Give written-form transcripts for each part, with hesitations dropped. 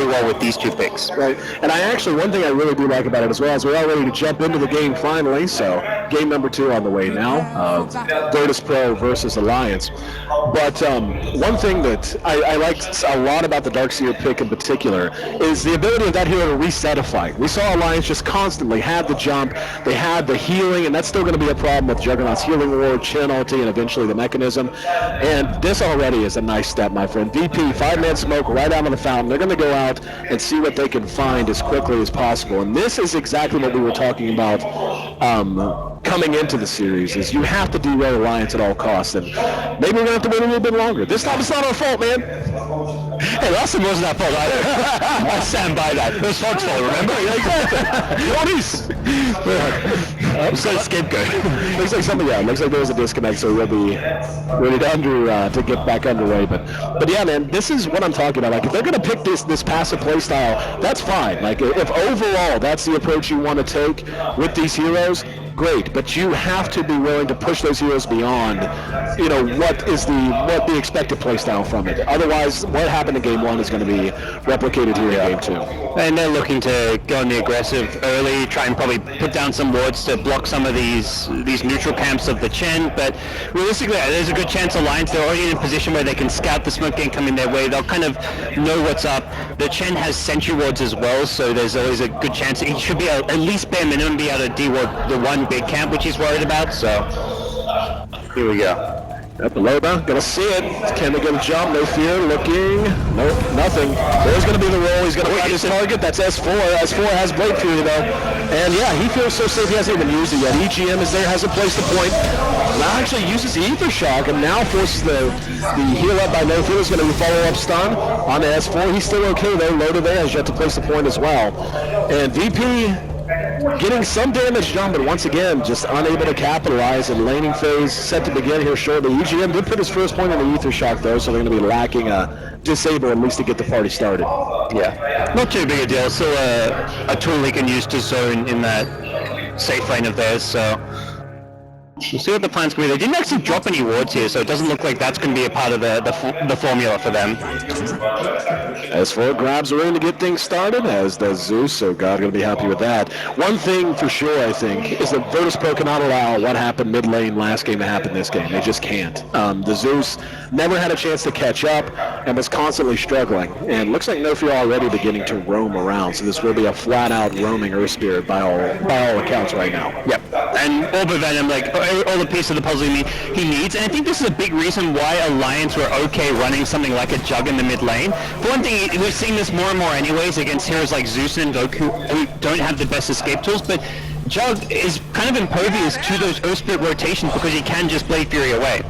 well with these two picks. Right, and one thing I really do like about it as well is we're all ready to jump into the game finally. So game number 2 on the way now, VIRTUS.PRO versus Alliance. But one thing that I liked a lot about the Darkseer pick in particular is the ability of that hero to reset a fight. We saw Alliance just constantly had the jump, they had the healing, and that's still going to be a problem with Juggernaut's healing ward, Chin ulti, and eventually the mechanism. And this already is a nice step, my friend. VP, 5-man smoke right out of the fountain. They're going to go out and see what they can find as quickly as possible. And this is exactly what we were talking about coming into the series, is you have to derail Alliance at all costs. And maybe we're going to have to wait a little bit longer. This time it's not our fault, man. Hey, last time wasn't our fault either. I stand by that. It was Fog's fault, remember? Yeah, exactly. What is? So scapegoat. Looks like there was a disconnect, so we'll be ready to get back underway. But yeah, man, this is what I'm talking about. Like, if they're going to pick this passive play style, that's fine. Like, if overall that's the approach you want to take with these heroes, great, but you have to be willing to push those heroes beyond, what the expected play style from it. Otherwise, what happened in game 1 is going to be replicated here in game 2. And they're looking to go on the aggressive early, try and probably put down some wards to block some of these neutral camps of the Chen. But realistically, there's a good chance Alliance, they're already in a position where they can scout the smoke gang coming their way. They'll kind of know what's up. The Chen has sentry wards as well, so there's always a good chance he should be at least bare minimum be able to de-ward the one big camp which he's worried about. So here we go. Up the Loda, gonna see it. Can they get a jump? No fear, looking. Nope, nothing. There's gonna be the roll. He's gonna find his target. That's S4. S4 has Blade Fury though. And yeah, he feels so safe he hasn't even used it yet. EGM is there, has a place to point. Now actually uses the Ether Shock and now forces the heal up by No Fear. Is gonna be follow-up stun on the S4. He's still okay though. Loda there has yet to place the point as well. And VP getting some damage done, but once again, just unable to capitalize. And laning phase set to begin here shortly. EGM did put his first point in the Ether Shock, though, so they're going to be lacking a disable at least to get the party started. Yeah, not too big a deal. Still a tool he can use to zone in that safe lane of theirs, so we'll see what the plan's going to be. They didn't actually drop any wards here, so it doesn't look like that's going to be a part of the formula for them. S4 grabs a ring to get things started, as does Zeus, so God going to be happy with that. One thing for sure, I think, is that VIRTUS.PRO cannot allow what happened mid lane last game to happen this game. They just can't. The Zeus never had a chance to catch up and was constantly struggling. And looks like No Fear already beginning to roam around, so this will be a flat-out roaming Earth Spirit by all accounts right now. Yep. And Orb of Venom, like, all the piece of the puzzle he needs, and I think this is a big reason why Alliance were okay running something like a Jug in the mid lane. For one thing, we've seen this more and more anyways against heroes like Zeus and Goku who don't have the best escape tools, but Jug is kind of impervious to those Earth Spirit rotations because he can just Blade Fury away.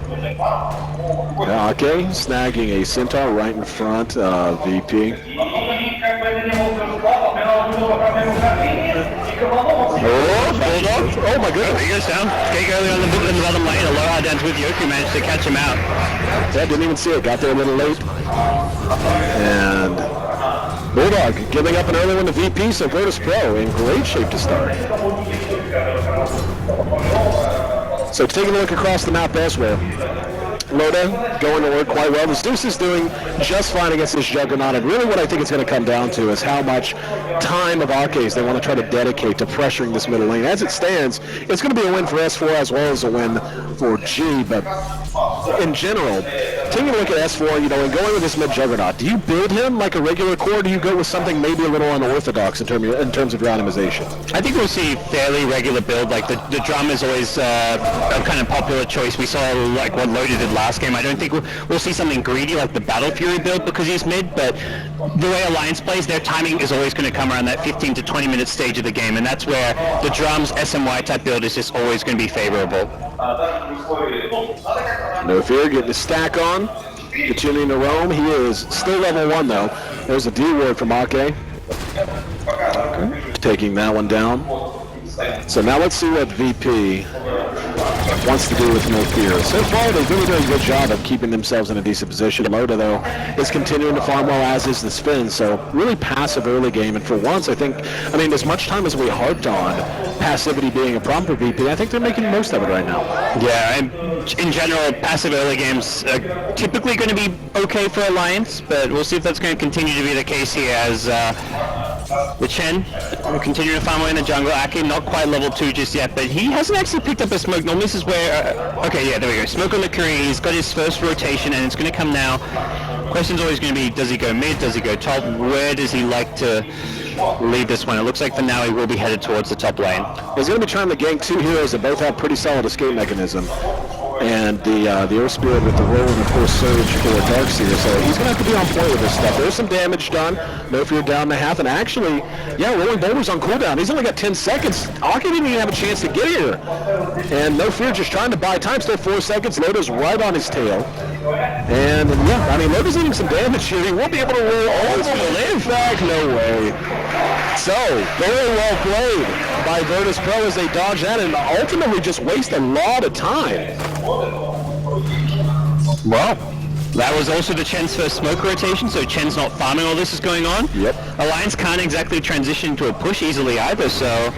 Okay, snagging a Centaur right in front of VP. Oh my goodness, he goes down. Skate early on in the bottom lane. Aloha dance with Yoku managed to catch him out. Yeah, didn't even see it. Got there a little late. And Bulldog giving up an early one to VP, so VIRTUS.PRO in great shape to start. So taking a look across the map elsewhere. Loda going to work quite well. The Zeus is doing just fine against this Juggernaut, and really what I think it's going to come down to is how much time of Arcades they want to try to dedicate to pressuring this middle lane. As it stands, it's going to be a win for S4 as well as a win for G, but in general, taking a look at S4, and going with this mid-Juggernaut, do you build him like a regular core, or do you go with something maybe a little unorthodox in terms of randomization? I think we'll see fairly regular build. Like the drum is always a kind of popular choice. We saw like what Loda did last game. I don't think we'll see something greedy like the Battle Fury build because he's mid, but the way Alliance plays, their timing is always going to come around that 15 to 20 minute stage of the game, and that's where the drums SMY type build is just always going to be favorable. No Fear getting the stack on, continuing to roam. He is still level 1 though. There's a D-ward from Ake. Okay. Taking that one down. So now let's see what VP wants to do with no fear. So far, they've really done a good job of keeping themselves in a decent position. Loda, though, is continuing to farm well, as is the Spin. So really passive early game. And for once, I think, as much time as we harped on passivity being a problem for VP, I think they're making the most of it right now. Yeah, and in general, passive early games are typically going to be okay for Alliance, but we'll see if that's going to continue to be the case here as the Chen will continue to farm away in the jungle. Ake not quite level 2 just yet, but he hasn't actually picked up a smoke. Normally this is where, okay, yeah, there we go. Smoke on the Korea, he's got his first rotation, and it's going to come now. Question's always going to be, does he go mid, does he go top? Where does he like to lead this one? It looks like for now he will be headed towards the top lane. He's going to be trying to gank two heroes that both have pretty solid escape mechanism. And the Earth Spirit with the roll and, of course, Surge for Darkseer. So he's going to have to be on point with this stuff. There's some damage done. No Fear down to half. And actually, yeah, Rolling Boulder's on cooldown. He's only got 10 seconds. Ake didn't even have a chance to get here. And No Fear just trying to buy time. Still 4 seconds. Loda's right on his tail. And, yeah, Loda's eating some damage here. He won't be able to roll all the way back. No way. So, very well played by VIRTUS.PRO as they dodge that and ultimately just waste a lot of time. Well, that was also the Chen's first smoke rotation, so Chen's not farming while this is going on. Yep. Alliance can't exactly transition to a push easily either, so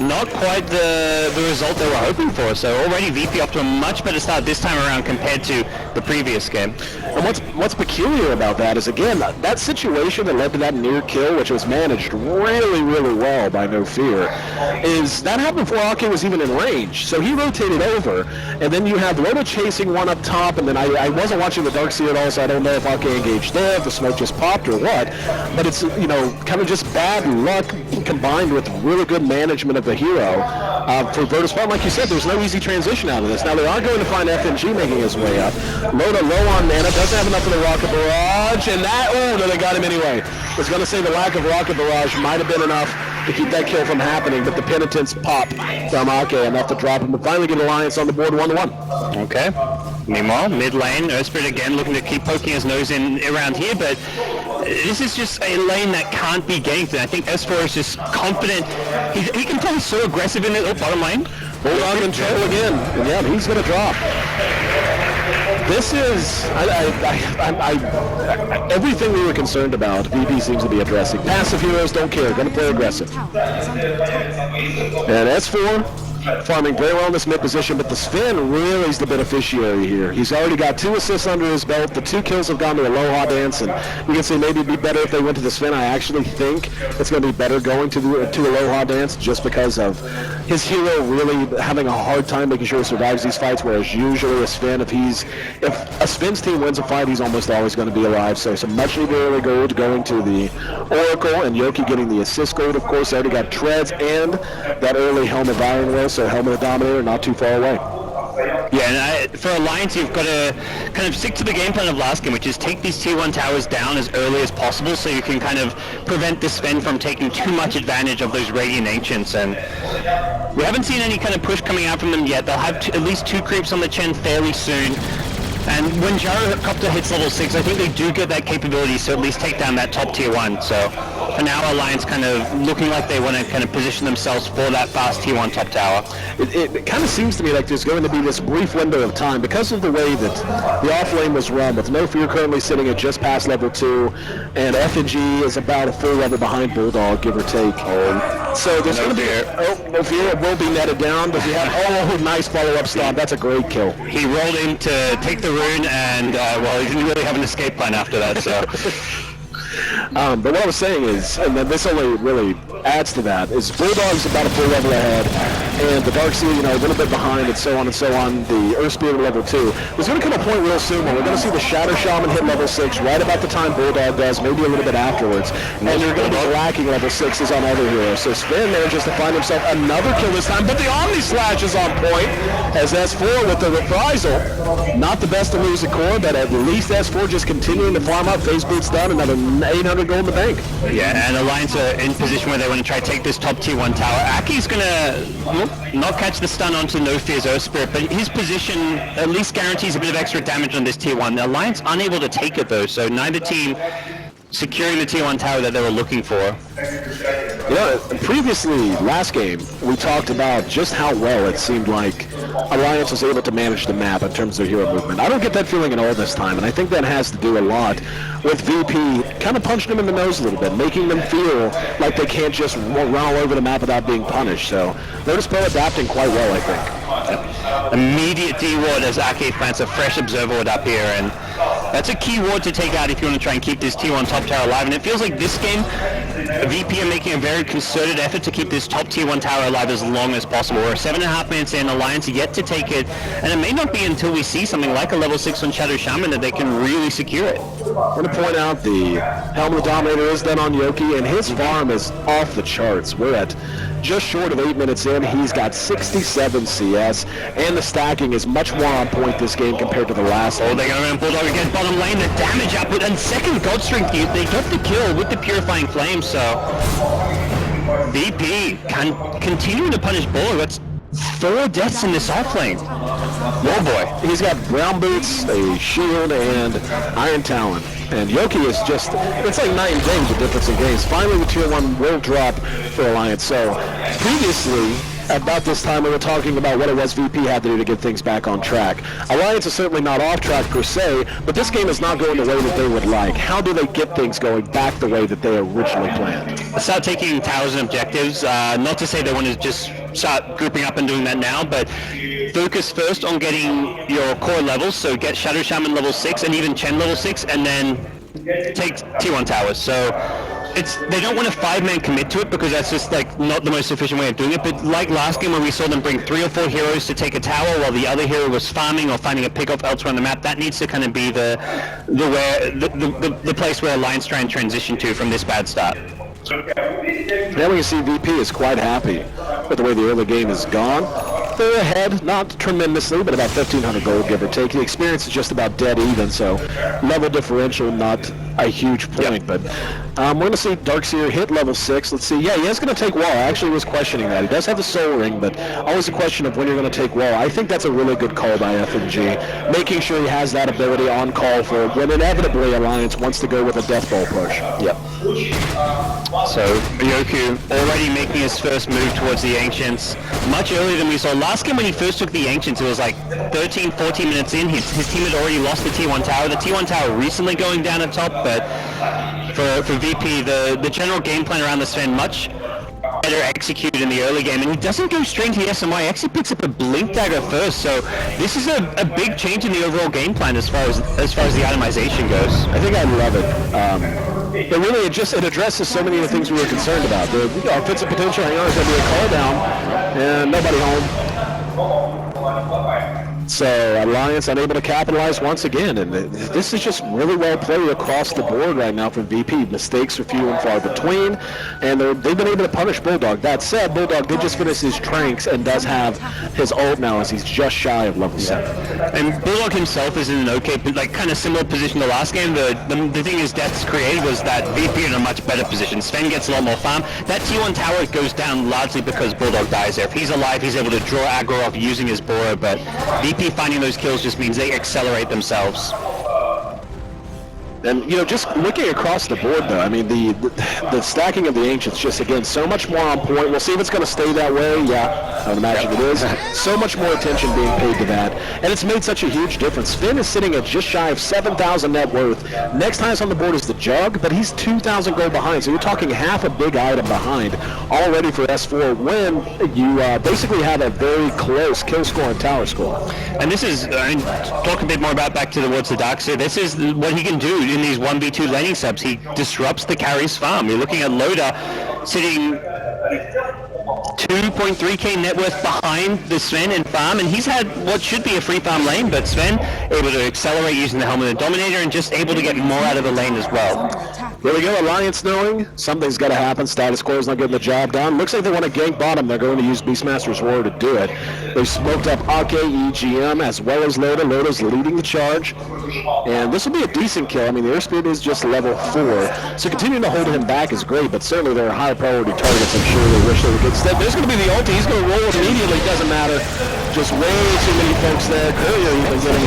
not quite the result they were hoping for. So already VP up to a much better start this time around compared to the previous game. And what's peculiar about that is, again, that situation that led to that near kill, which was managed really, really well by No Fear, is that happened before Ake was even in range. So he rotated over, and then you have Loda chasing one up top, and then I wasn't watching the Darkseer at all, so I don't know if Ake engaged there, if the smoke just popped or what, but it's, kind of just bad luck combined with really good management of the hero. For VIRTUS.PRO, like you said, there's no easy transition out of this. Now, they are going to find FNG making his way up. Loda low on mana, doesn't have enough of the Rocket Barrage, and that, no, they got him anyway. I was going to say the lack of Rocket Barrage might have been enough to keep that kill from happening, but the penitence pop from Ake enough to drop him and finally get Alliance on the board 1-1. Okay. Meanwhile, mid lane, Earthspirit again looking to keep poking his nose in around here, but this is just a lane that can't be ganked, and I think S4 is just confident. He can play so aggressive in the bottom lane. Bulldog control again, and yeah, he's going to drop. This is everything we were concerned about. VP seems to be addressing. Passive heroes don't care, going to play aggressive. And S4 farming very well in this mid position, but the Sven really is the beneficiary here. He's already got 2 assists under his belt. The 2 kills have gone to Aloha Dance, and you can say maybe it'd be better if they went to the Sven. I actually think it's going to be better going to Aloha Dance just because of his hero really having a hard time making sure he survives these fights, whereas usually a Sven, if a Sven's team wins a fight, he's almost always going to be alive. So some much needed early gold going to the Oracle, and Yoki getting the assist gold, of course. They already got Treads and that early Helm of Iron Will, so Helm of the Dominator not too far away. Yeah, and for Alliance, you've got to kind of stick to the game plan of last game, which is take these tier 1 towers down as early as possible so you can kind of prevent the Sven from taking too much advantage of those Radiant Ancients. And we haven't seen any kind of push coming out from them yet. They'll have at least 2 creeps on the Chen fairly soon. And when Gyrocopter hits level 6, I think they do get that capability to at least take down that top tier 1. So for now, Alliance kind of looking like they want to kind of position themselves for that fast tier 1 top tower. It kind of seems to me like there's going to be this brief window of time because of the way that the off lane was run, with No Fear currently sitting at just past level 2, and FNG is about a full level behind Bulldog, give or take. So there's going to be No Fear. It will be netted down, but we have nice follow-up stomp. That's a great kill. He rolled in to take the rune, and he didn't really have an escape plan after that. So. But what I was saying is, and then this only really adds to that, is Bulldog's about a full level ahead, and the Darkseer, a little bit behind, and so on and so on. The Earth Spirit level 2. There's going to come a point real soon where we're going to see the Shadow Shaman hit level 6 right about the time Bulldog does, maybe a little bit afterwards, and you're going to be lacking level 6s on other heroes. So Sven manages to find himself another kill this time, but the Omni Slash is on point, as S4 with the reprisal. Not the best to lose a core, but at least S4 just continuing to farm up. Phase boot's done, another 800 gold in the bank. Yeah, and Alliance are in position where they want to try to take this top tier 1 tower. Aki's going to not catch the stun onto No Fear's Earth Spirit, but his position at least guarantees a bit of extra damage on this tier 1. The Alliance unable to take it though, so neither team securing the tier 1 tower that they were looking for. Previously, last game, we talked about just how well it seemed like Alliance was able to manage the map in terms of hero movement. I don't get that feeling at all this time, and I think that has to do a lot with VP kind of punching them in the nose a little bit, making them feel like they can't just run all over the map without being punished. So VIRTUS.PRO adapting quite well, I think. Immediate D ward as Arcade plants a fresh observer ward up here, and that's a key ward to take out if you want to try and keep this T1 top tower alive. And it feels like this game, VP are making a very concerted effort to keep this top T1 tower alive as long as possible. We're 7.5 minutes in, Alliance yet to take it, and it may not be until we see something like a level 6 on Shadow Shaman that they can really secure it. I want to point out the Helm of the Dominator is done on Yoki, and his farm is off the charts. We're at just short of 8 minutes in. He's got 67 CS, and the stacking is much more on point this game compared to the last one. Oh, they're going around Bulldog again, bottom lane, the damage output, and second God Strength use. They got the kill with the Purifying Flame, so VP can continue to punish Bulldog. That's 4 deaths in this offlane. Oh boy. He's got Brown Boots, a Shield, and Iron Talon. And Yoki is just, it's like night and day, the difference in games. Finally, the Tier 1 will drop for Alliance. So, previously, about this time, we were talking about what it was VP had to do to get things back on track. Alliance is certainly not off track per se, but this game is not going the way that they would like. How do they get things going back the way that they originally planned? Start taking towers and objectives. Not to say they want to just start grouping up and doing that now, but focus first on getting your core levels, so get Shadow Shaman level 6 and even Chen level 6, and then take T1 towers. So they don't want a 5-man commit to it because that's just like not the most efficient way of doing it. But like last game when we saw them bring 3 or 4 heroes to take a tower while the other hero was farming or finding a pickoff elsewhere on the map, that needs to kind of be the place where Alliance try and transition to from this bad start. Now we can see VP is quite happy with the way the early game has gone. They're ahead, not tremendously, but about 1,500 gold, give or take. The experience is just about dead even, so level differential, not a huge point. Yep. But we're going to see Darkseer hit level 6. Let's see. Yeah, he is going to take Wall. I actually was questioning that. He does have the Soul Ring, but always a question of when you're going to take Wall. I think that's a really good call by FMG, making sure he has that ability on call for when inevitably Alliance wants to go with a Death Ball push. Yep. So Yoku already making his first move towards the Ancients much earlier than we saw. Last game when he first took the Ancients, it was like 13, 14 minutes in. His team had already lost the T1 tower. The T1 tower recently going down at top, but for VP, the general game plan around the Sven much better executed in the early game, and he doesn't go straight to the SMY. Actually picks up a Blink Dagger first, so this is a big change in the overall game plan as far as the itemization goes. I think I love it. But really, it addresses so many of the things we were concerned about. The offensive potential, hang on, there's going to be a call down, and nobody home. So Alliance unable to capitalize once again, and this is just really well played across the board right now from VP. Mistakes are few and far between, and they've been able to punish Bulldog. That said, Bulldog did just finish his tranks and does have his ult now as he's just shy of level 7. And Bulldog himself is in an okay, like kind of similar position to last game. The thing his deaths created was that VP in a much better position. Sven gets a lot more farm. That T1 tower goes down largely because Bulldog dies there. If he's alive, he's able to draw aggro off using his Bora, but VP finding those kills just means they accelerate themselves. And, just looking across the board, though, I mean, the stacking of the Ancients just, again, so much more on point. We'll see if it's going to stay that way. Yeah, I would imagine it is. So much more attention being paid to that. And it's made such a huge difference. Finn is sitting at just shy of 7,000 net worth. Next highest on the board is the Jug, but he's 2,000 gold behind. So you're talking half a big item behind already for S4 when you basically have a very close kill score and tower score. And this is, talk a bit more about back towards the Darkseer. This is what he can do in these 1v2 laning subs. He disrupts the carry's farm. You're looking at Loda sitting 2.3k net worth behind the Sven in farm, and he's had what should be a free farm lane, but Sven able to accelerate using the Helm of the Dominator and just able to get more out of the lane as well. There we go, Alliance knowing something's got to happen. Status Quo's not getting the job done. Looks like they want to gank bottom. They're going to use Beastmaster's Roar to do it. They've smoked up AK, EGM, as well as Loda. Loda's leading the charge. And this will be a decent kill. I mean, the airspeed is just level 4. So continuing to hold him back is great, but certainly there are high priority targets I'm sure they wish they would get. There's going to be the ulti. He's going to roll it immediately. Doesn't matter. just way too many folks there. Courier even getting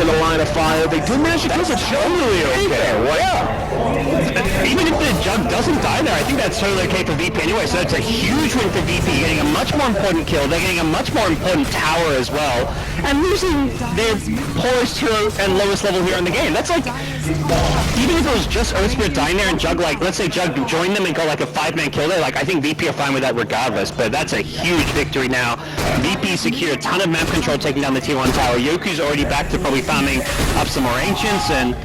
in the line of fire. They did manage to kill the totally okay. Yeah. Even if the Jug doesn't die there, I think that's totally okay for VP anyway. So it's a huge win for VP, getting a much more important kill. They're getting a much more important tower as well, and losing their poorest hero and lowest level hero in the game. That's like, even if it was just Earthspirit dying there and Jug, like, let's say Jug joined them and got like a 5-man kill there, like, I think VP are fine with that regardless, but that's a huge victory now. VP secure a ton of map control, taking down the tier 1 tower. Yoku's already back to probably farming up some more Ancients, and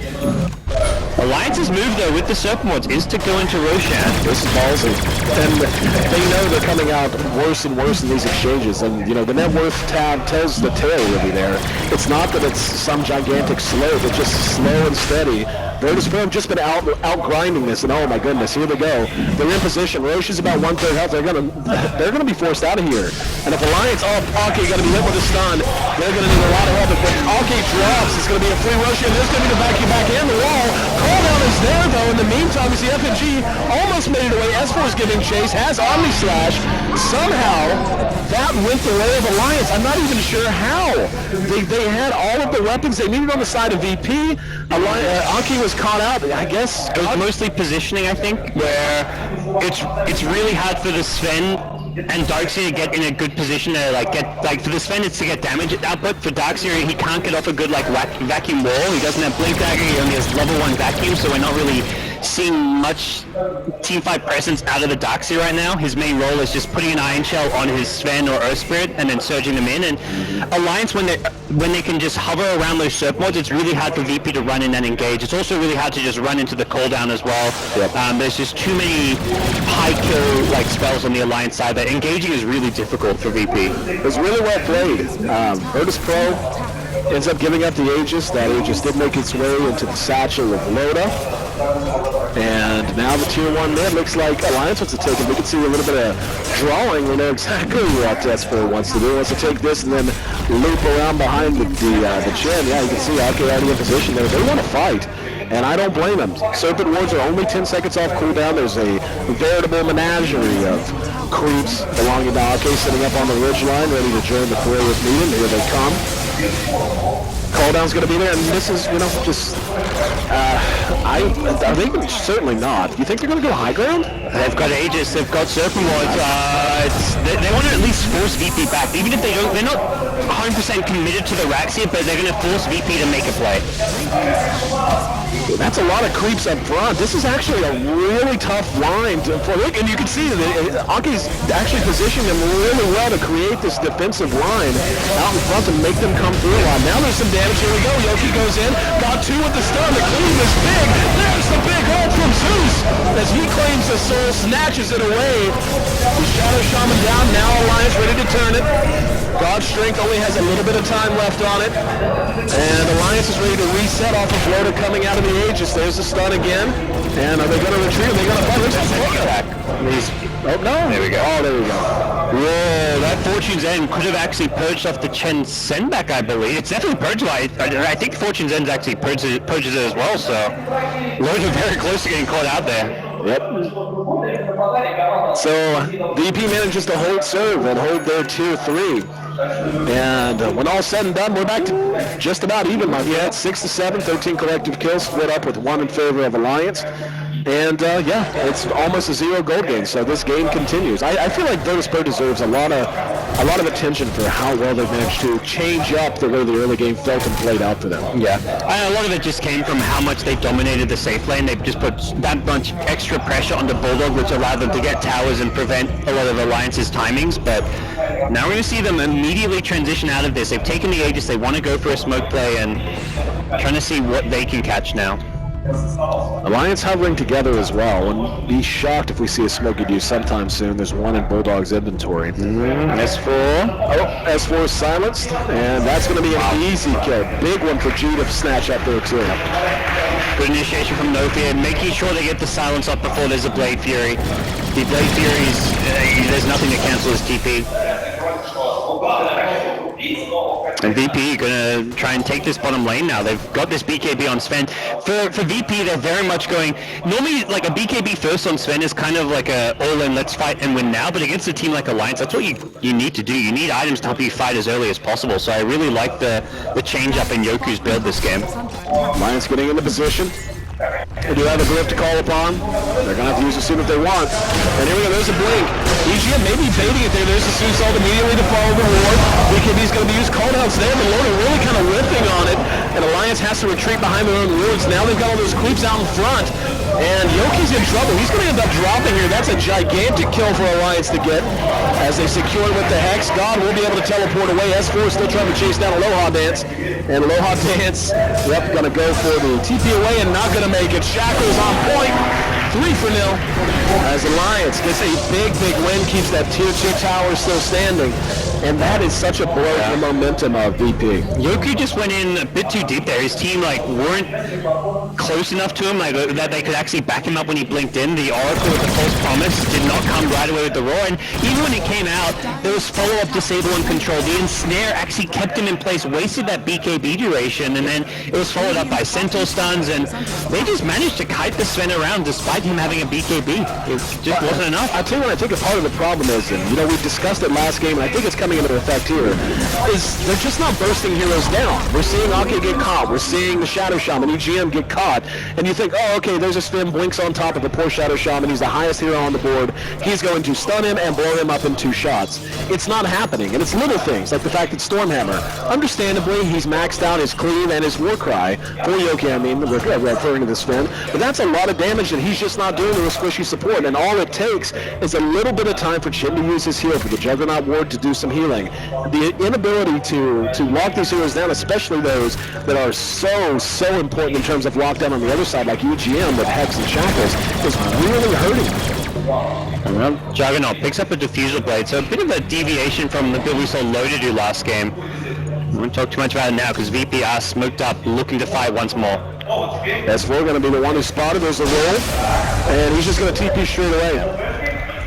Alliance's move though with the Serpent Wards is to go into Roshan. This is ballsy. And they know they're coming out worse and worse in these exchanges, and you know, the net worth tab tells the tale really there. It's not that it's some gigantic slow, but just slow and steady. VIRTUS.PRO have just been out grinding this, and oh my goodness, here they go. They're in position. Roche is about 1/3 health. They're gonna be forced out of here. And if Alliance, Ake gonna be hit with a stun, they're gonna need a lot of help. If Ake drops, it's gonna be a free Roche, and there's gonna be the vacuum back in the wall. Cooldown is there though. In the meantime, we see FNG almost made it away. S4 is giving chase, has Omni Slash. Somehow that went the way of Alliance. I'm not even sure how. They had all of the weapons they needed on the side of VP. Ake was caught out, I guess. It was mostly positioning, I think, where it's really hard for the Sven and Darkseer to get in a good position to for the Sven it's to get damage output. For Darkseer, he can't get off a good vacuum wall. He doesn't have blink dagger. He only has level 1 vacuum, so we're not really seeing much teamfight presence out of the Darkseer right now. His main role is just putting an Iron Shell on his Sven or Earth Spirit and then surging them in. And Alliance, when they can just hover around those Serp mods, it's really hard for VP to run in and engage. It's also really hard to just run into the cooldown as well. Yep. There's just too many high kill spells on the Alliance side that engaging is really difficult for VP. It was really well played. VIRTUS.PRO ends up giving up the Aegis. That Aegis did make its way into the satchel of Loda. And now the tier 1 mid looks like Alliance wants to take it. We can see a little bit of drawing. We know exactly what S4 wants to do. He wants to take this and then loop around behind the chin. Yeah, you can see Ake already in position there. They want to fight, and I don't blame them. Serpent Wards are only 10 seconds off cooldown. There's a veritable menagerie of creeps belonging to Ake sitting up on the ridgeline, ready to join the Couriers meeting. Here they come. Cooldown's going to be there, and this is, just, are they certainly not. You think they're going to go high ground? They've got Aegis, they've got Serpent Wards. They want to at least force VP back, even if they're not 100% committed to the racks here, but they're going to force VP to make a play. That's a lot of creeps up front. This is actually a really tough line for Rick, and you can see that Ake's actually positioned them really well to create this defensive line out in front and make them come through a lot. Now there's some damage. Here we go. Yoki goes in, got 2 with the stun. The cleave is big. There's the big ult from Zeus as he claims the soul, snatches it away. The Shadow Shaman down. Now Alliance ready to turn it. God's Strength only has a little bit of time left on it. And Alliance is ready to reset off of Loda coming out of the Aegis. There's the stun again. And are they going to retreat? Are they going to fight? Looks like attack. Oh, no. There we go. Oh, there we go. Whoa, that Fortune's End could have actually purged off the Chen Senback, I believe. It's definitely purged. I think Fortune's End actually purges it as well, so Loda very close to getting caught out there. Yep. So VP manages to hold serve and hold their tier 3. And when all's said and done, we're back to just about even, my friend. 6-7, 13 collective kills, split up with 1 in favor of Alliance. And it's almost a 0 gold game, so this game continues. I feel like VIRTUS.PRO deserves a lot of attention for how well they've managed to change up the way the early game felt and played out for them. Yeah, a lot of it just came from how much they dominated the safe lane. They've just put that much extra pressure onto Bulldog, which allowed them to get towers and prevent a lot of Alliance's timings. But now we're going to see them immediately transition out of this. They've taken the Aegis, they want to go for a smoke play and trying to see what they can catch now. Alliance hovering together as well, and be shocked if we see a Smoky Dew sometime soon. There's 1 in Bulldog's inventory. S4. Oh, S4 is silenced, and that's going to be an easy kill. Big one for G to snatch up there too. Good initiation from Nofia, making sure they get the silence up before there's a Blade Fury. The Blade Fury's, there's nothing to cancel his TP. And VP going to try and take this bottom lane now. They've got this BKB on Sven. For VP, they're very much going... Normally, like a BKB first on Sven is kind of like a all-in, let's fight and win now. But against a team like Alliance, that's what you need to do. You need items to help you fight as early as possible. So I really like the change-up in Yoku's build this game. Alliance getting into position. They do have a glyph to call upon. They're going to have to use it soon if they want. And here we go, there's a blink. EGM maybe baiting it there. There's the Zeus ult immediately to follow the ward. BKB's going to be used. Calldowns there, but Loda really kind of whiffing on it. And Alliance has to retreat behind their own wards. Now they've got all those creeps out in front. And Yoki's in trouble. He's going to end up dropping here. That's a gigantic kill for Alliance to get. As they secure it with the Hex, God will be able to teleport away. S4 is still trying to chase down Aloha Dance. And Aloha Dance, yep, going to go for the TP away and not going to make it. Shackles on point. 3-0 as Alliance gets a big win, keeps that tier 2 tower still standing. And that is such a blow to the momentum of VP. Yoku just went in a bit too deep there. His team weren't close enough to him that they could actually back him up when he blinked in. The Oracle with the false promise did not come right away with the roar. And even when it came out, there was follow-up disable and control. The ensnare actually kept him in place, wasted that BKB duration, and then it was followed up by Centaur stuns, and they just managed to kite the Sven around despite him having a BKB. It just wasn't enough. I tell you what, I think a part of the problem is, and we discussed it last game, and I think it's coming into effect here, is they're just not bursting heroes down. We're seeing Ake get caught. We're seeing the Shadow Shaman, EGM, get caught. And you think, oh, okay, there's a Sven, blinks on top of the poor Shadow Shaman. He's the highest hero on the board. He's going to stun him and blow him up in 2 shots. It's not happening. And it's little things, like the fact that Stormhammer, understandably, he's maxed out his cleave and his war cry for Yoki, referring to the Sven. But that's a lot of damage that he's just not doing to a squishy support. And all it takes is a little bit of time for Chin to use his heal, for the Juggernaut Ward to do some healing. The inability to lock these heroes down, especially those that are so important in terms of lockdown on the other side, like EGM with Hex and Shackles, is really hurting. Well, Juggernaut picks up a Diffusal Blade, so a bit of a deviation from the build we saw Loda do last game. I won't talk too much about it now because VP are smoked up, looking to fight once more. S4 going to be the one who spotted. There's a roll, and he's just going to TP straight away.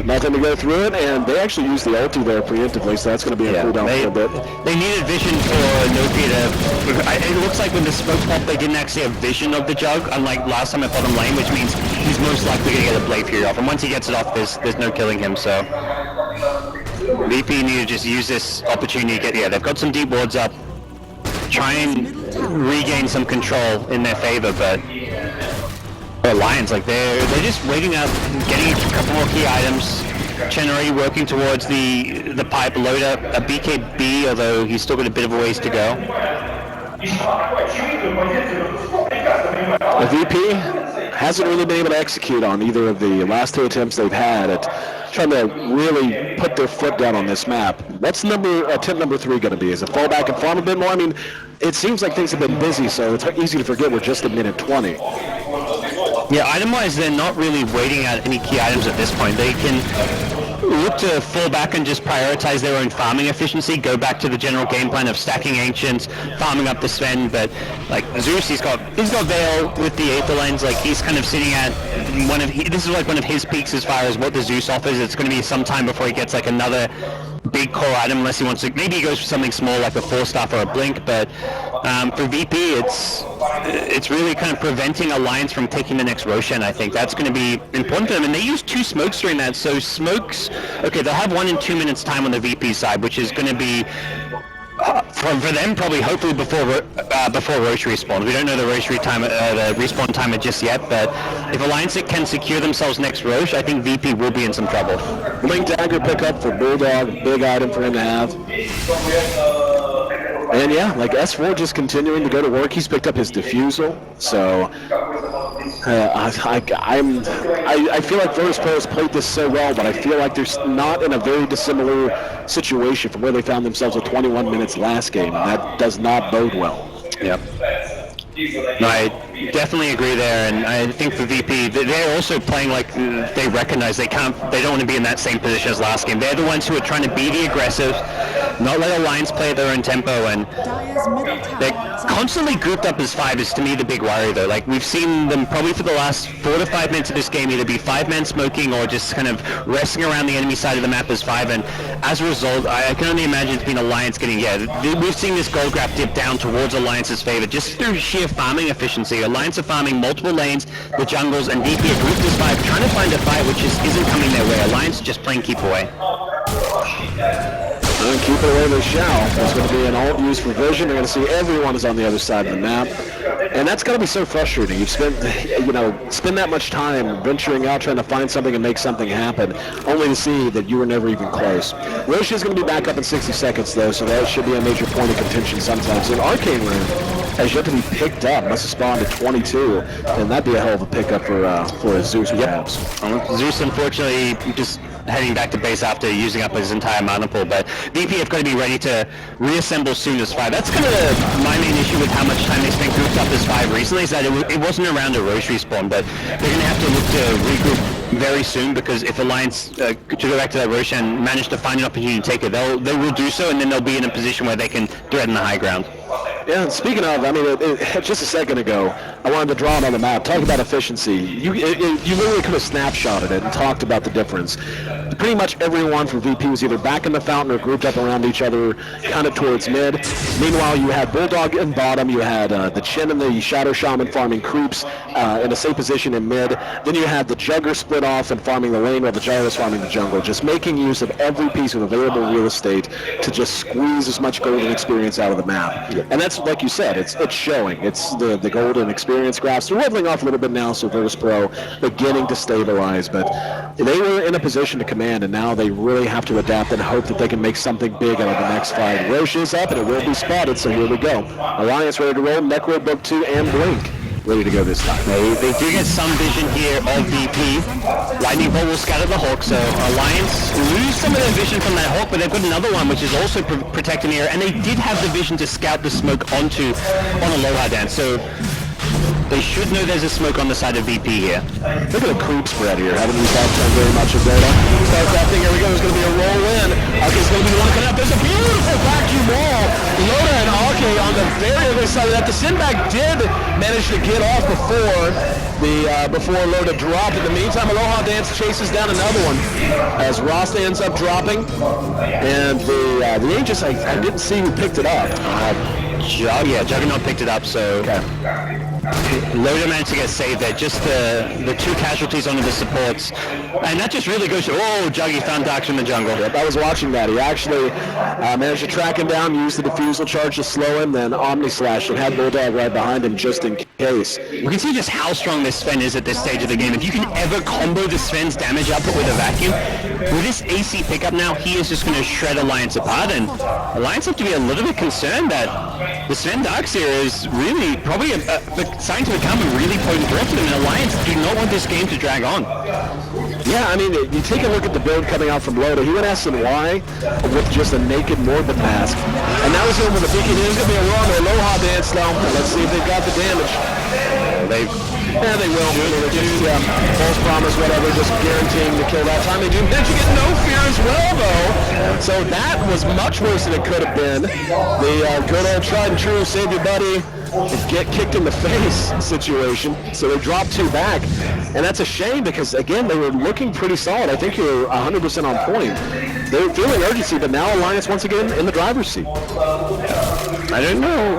Nothing to go through it, and they actually used the ulti there preemptively, so that's going to be a cooldown for a bit. They needed vision for Noki to... It looks like when the smoke popped, they didn't actually have vision of the Jug, unlike last time at bottom lane, which means he's most likely going to get a Blade Fury off. And once he gets it off, there's no killing him, so... VP need to just use this opportunity to get... Yeah, they've got some deep wards up. Try and regain some control in their favor, but... Alliance, they're just waiting up, getting a couple more key items. Chen already working towards the pipe. Loda, a BKB, although he's still got a bit of a ways to go. The VP hasn't really been able to execute on either of the last 2 attempts they've had at trying to really put their foot down on this map. What's attempt number 3 going to be? Is it fall back and farm a bit more? I mean, it seems like things have been busy, so it's easy to forget we're just a minute 20. Yeah, item-wise, they're not really waiting out any key items at this point. They can look to fall back and just prioritize their own farming efficiency, go back to the general game plan of stacking Ancients, farming up the Sven, but Zeus, he's got Veil with the Aether Lens, he's kind of sitting at this is one of his peaks as far as what the Zeus offers. It's going to be some time before he gets another big core item, unless he wants to, maybe he goes for something small like a 4-staff or a Blink, but for VP, it's really kind of preventing Alliance from taking the next Roshan. I think that's going to be important to them, and they use 2 smokes during that, so smokes, okay, they'll have 1 in 2 minutes time on the VP side, which is going to be for them probably hopefully before Roche respawns. We don't know the Roche the respawn timer just yet, but if Alliance can secure themselves next Roche, I think VP will be in some trouble. Blink Dagger pickup for Bulldog, big item for him to have. And yeah, S4 just continuing to go to work. He's picked up his Diffusal, so I feel like VIRTUS.PRO has played this so well, but I feel like they're not in a very dissimilar situation from where they found themselves with 21 minutes last game, and that does not bode well. Yep. No, I definitely agree there, and I think for VP, they're also playing like they recognize they don't want to be in that same position as last game. They're the ones who are trying to be the aggressive, not let Alliance play at their own tempo, and they're constantly grouped up as 5 is to me the big worry though. Like we've seen them probably for the last 4 to 5 minutes of this game either be 5-man smoking or just kind of resting around the enemy side of the map as 5, and as a result I can only imagine it's been Alliance getting, we've seen this gold graph dip down towards Alliance's favor just through sheer farming efficiency. Alliance are farming multiple lanes, the jungles, and VP are grouped as 5 trying to find a fight which isn't coming their way. Alliance just playing keep away. And keep it away they shall. There's going to be an alt use for vision. They're going to see everyone is on the other side of the map. And that's got to be so frustrating. You've spent, spend that much time venturing out trying to find something and make something happen, only to see that you were never even close. Roche is going to be back up in 60 seconds, though, so that should be a major point of contention sometimes. And Arcane Rune has yet to be picked up. Must have spawned at 22, and that'd be a hell of a pickup for Zeus, perhaps. Zeus, unfortunately, just heading back to base after using up his entire mana pool, but VP have got to be ready to reassemble soon as 5. That's kind of my main issue with how much time they spent grouped up as 5 recently, is that it wasn't around a Roche respawn, but they're going to have to look to regroup very soon, because if Alliance, to go back to that Roche and manage to find an opportunity to take it, they will do so, and then they'll be in a position where they can threaten the high ground. Yeah, and speaking of, I mean, just a second ago, I wanted to draw it on the map. Talk about efficiency. You literally could have snapshotted it and talked about the difference. Pretty much everyone from VP was either back in the fountain or grouped up around each other, kind of towards mid. Meanwhile, you had Bulldog in bottom, you had the Chen and the Shadow Shaman farming creeps in a safe position in mid. Then you had the Jugger split off and farming the lane while the Gyro was farming the jungle, just making use of every piece of available real estate to just squeeze as much golden experience out of the map. And that's, like you said, it's showing. It's the golden experience graphs. They're leveling off a little bit now, so VIRTUS.PRO beginning to stabilize, but they were in a position to command, and now they really have to adapt and hope that they can make something big out of the next fight. Roche is up, and it will be spotted, so here we go. Alliance ready to roll, Necro Book 2, and Blink ready to go this time. They do get some vision here of VP. Lightning Bolt will scatter the Hawk, so Alliance lose some of their vision from that Hawk, but they've got another one which is also protecting the area, and they did have the vision to scout the smoke on a Loda dance, so they should know there's a smoke on the side of VP here. Look at the creep spread here. Haven't used that term very much of Loda. Starts that thing. Here we go. There's going to be a roll in. Arcade's going to be the one coming up. There's a beautiful vacuum wall. Loda and Arcade on the very other side of that. The Sinbad did manage to get off before Loda dropped. In the meantime, Aloha Dance chases down another one as Rasta ends up dropping. And the Aegis, I didn't see who picked it up. Juggernaut picked it up, so okay. Loda managed to get saved there. Just the 2 casualties onto the supports, and that just really goes to, Juggy found Darks in the jungle. Yep, I was watching that. He actually managed to track him down, used the defusal charge to slow him, then Omni Slash and had Bulldog right behind him just in case. You can see just how strong this Sven is at this stage of the game. If you can ever combo the Sven's damage output with a vacuum, with this AC pickup now, he is just going to shred Alliance apart, and Alliance have to be a little bit concerned that the Sven Darks here is really probably starting to become a really potent threat to them, and Alliance do not want this game to drag on. Yeah, I mean, you take a look at the build coming out from Loda. He went SNY with just a naked Morbid mask, and now he's over the beacon. There's going to be a run or Aloha Dance now. Let's see if they've got the damage. They will. False promise, whatever, just guaranteeing to kill that time. They do manage to get no fear as well, though. So that was much worse than it could have been. The good old tried and true save your buddy, get kicked in the face situation. So they dropped 2 back, and that's a shame because, again, they were looking pretty solid. I think you're 100% on point. They were feeling urgency, but now Alliance once again in the driver's seat. I don't know.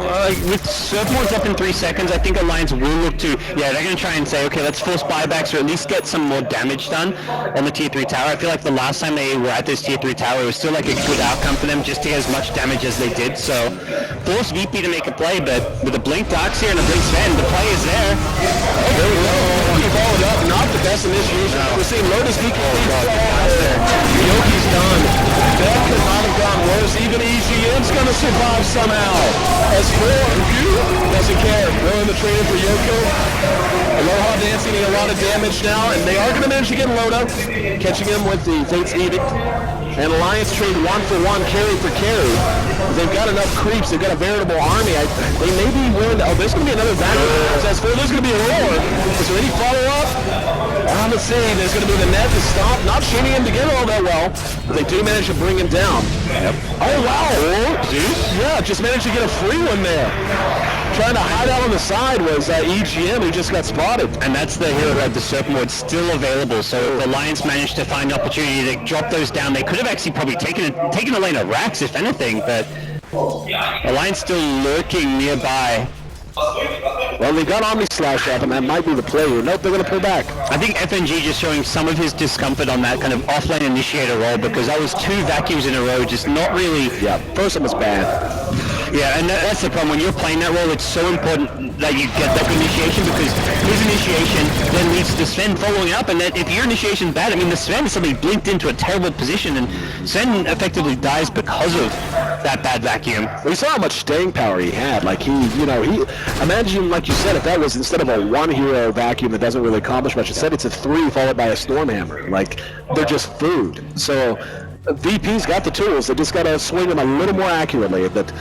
With serve points up in 3 seconds, I think Alliance will look to, they're going to try and say, okay, let's force buybacks or at least get some more damage done on the tier 3 tower. I feel like the last time they were at this tier 3 tower, it was still like a good outcome for them just to get as much damage as they did. So force VP to make a play, but with a Blink Darks here and a Blink Sven, the play is there. There we go. He followed up. Not the best initiation. No. We're seeing Loda's VP. Yoki's done. That could not have gone worse. Even EGM's going to survive somehow. As for doesn't care. Throwing the trade for Yoko. Aloha dancing a lot of damage now, and they are going to manage to get Loda, catching him with the Fate's Edict. And Alliance trade 1-for-1, carry for carry. They've got enough creeps. They've got a veritable army. They may be willing to. There's going to be another battle. As for there's going to be a roar. Is there any follow-up. Let's see, there's going to be the net to stop. Not shooting him together all that well, but they do manage to bring him down. Yep. Oh, wow. Zeus? Yeah, just managed to get a free one there. Trying to hide out on the side was EGM, who just got spotted. And that's the hero that the Serpent Ward's still available, so if the Alliance managed to find an opportunity to drop those down, they could have actually probably taken a lane of Rax, if anything, but Alliance still lurking nearby. Well, they got Omni Slash up, and that might be the play here. Nope, they're going to pull back. I think FNG just showing some of his discomfort on that kind of offlane initiator role, because that was 2 vacuums in a row, just not really... Yeah, first one was bad. Yeah, and that's the problem. When you're playing that role, it's so important that you get that initiation, because his initiation then leads to Sven following up, and that if your initiation's bad, I mean, the Sven suddenly blinked into a terrible position, and Sven effectively dies because of that bad vacuum. We saw how much staying power he had. Like, he imagine, like you said, if that was instead of a 1-hero vacuum that doesn't really accomplish much, instead it's a 3 followed by a Stormhammer. Like, they're just food. So VP's got the tools. They just got to swing them a little more accurately. But,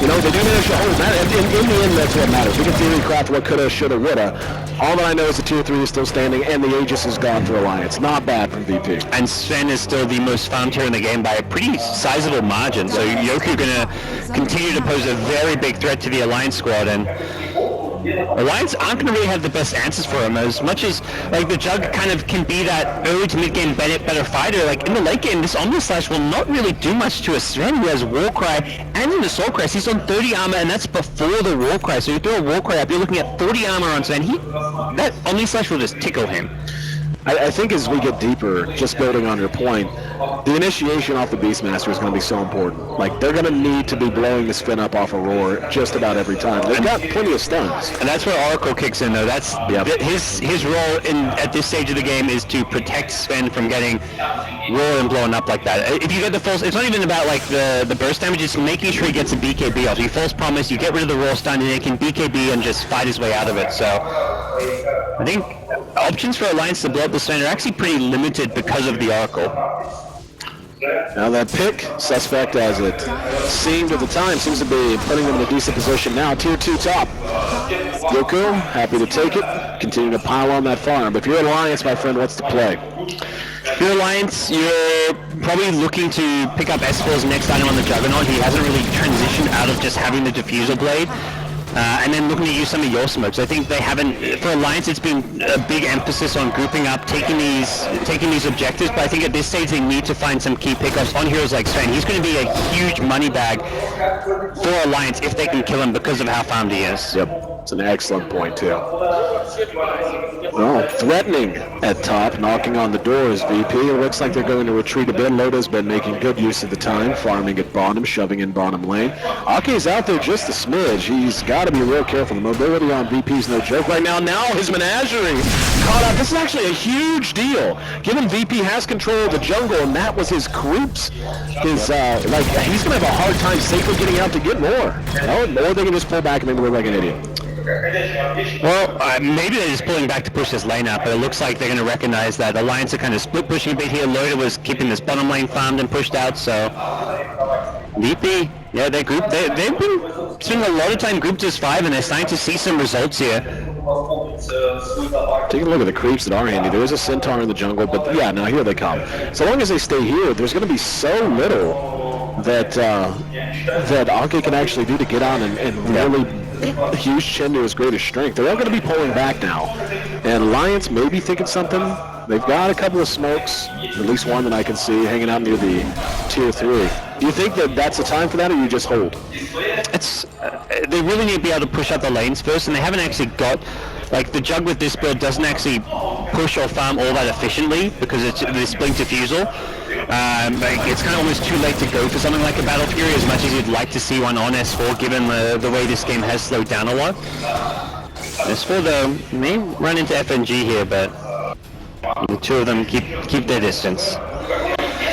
they do manage to hold that. In the end, that's what matters. We can theory craft what coulda, shoulda, woulda. All that I know is the Tier 3 is still standing, and the Aegis is gone for Alliance. Not bad from VP. And Sven is still the most farmed hero in the game by a pretty sizable margin. So Yoku going to continue to pose a very big threat to the Alliance squad, and Alliance aren't going to really have the best answers for him, as much as like the Jug kind of can be that early to mid game better fighter. Like in the late game, this Omni Slash will not really do much to a Sven who has Warcry and an Assault Crest. He's on 30 armor, and that's before the Warcry. So you throw a Warcry up, you're looking at 30 armor on Sven. That Omni Slash will just tickle him. I think as we get deeper, just building on your point, the initiation off the Beastmaster is going to be so important. Like, they're going to need to be blowing the Spin up off a Roar just about every time. They've got plenty of stuns. And that's where Oracle kicks in, though. That's his role at this stage of the game is to protect Sven from getting Roar and blowing up like that. If you get the false, it's not even about like the burst damage, it's making sure he gets a BKB off. You false promise, you get rid of the Roar stun, and he can BKB and just fight his way out of it. So I think options for Alliance to blow up the Sven are actually pretty limited because of the Oracle. Now that pick, suspect as it seemed at the time, seems to be putting them in a decent position now. Tier 2 top. Yoku, happy to take it. Continue to pile on that farm. But if you're an Alliance, my friend, what's the play? If you're Alliance, you're probably looking to pick up S4's next item on the Juggernaut. He hasn't really transitioned out of just having the Diffuser Blade. And then looking to use some of your smokes. I think they haven't, for Alliance, it's been a big emphasis on grouping up, taking these objectives, but I think at this stage they need to find some key pickups on heroes like Sven. He's going to be a huge money bag for Alliance if they can kill him because of how farmed he is. Yep. It's an excellent point, too. Well, threatening at top, knocking on the door is VP. It looks like they're going to retreat a bit. Loda's been making good use of the time, farming at bottom, shoving in bottom lane. Ake's out there just a smidge. He's got to be real careful. The mobility on VP's no joke right now. Now his Menagerie caught up. This is actually a huge deal, given VP has control of the jungle, and that was his creeps. He's going to have a hard time safely getting out to get more. Or they can just pull back and make me look like an idiot. Well, maybe they're just pulling back to push this lane out, but it looks like they're going to recognize that Alliance are kind of split pushing a bit here. Loda was keeping this bottom lane farmed and pushed out, so VP, yeah, they've been spending a lot of time grouped as 5, and they're starting to see some results here. Take a look at the creeps that are handy. There is a Centaur in the jungle, but yeah, now here they come. So long as they stay here, there's going to be so little that Ake can actually do to get on and really huge chin to his greatest strength. They're all going to be pulling back now. And Alliance may be thinking something. They've got a couple of smokes, at least one that I can see, hanging out near the Tier 3. Do you think that that's the time for that, or you just hold? They really need to be able to push out the lanes first, and they haven't actually got, like, the Jug with this build doesn't actually push or farm all that efficiently because it's this Blink Diffusal. It's kind of almost too late to go for something like a Battle Fury, as much as you'd like to see one on S4, given the way this game has slowed down a lot. S4, though, may run into FNG here, but the two of them keep their distance.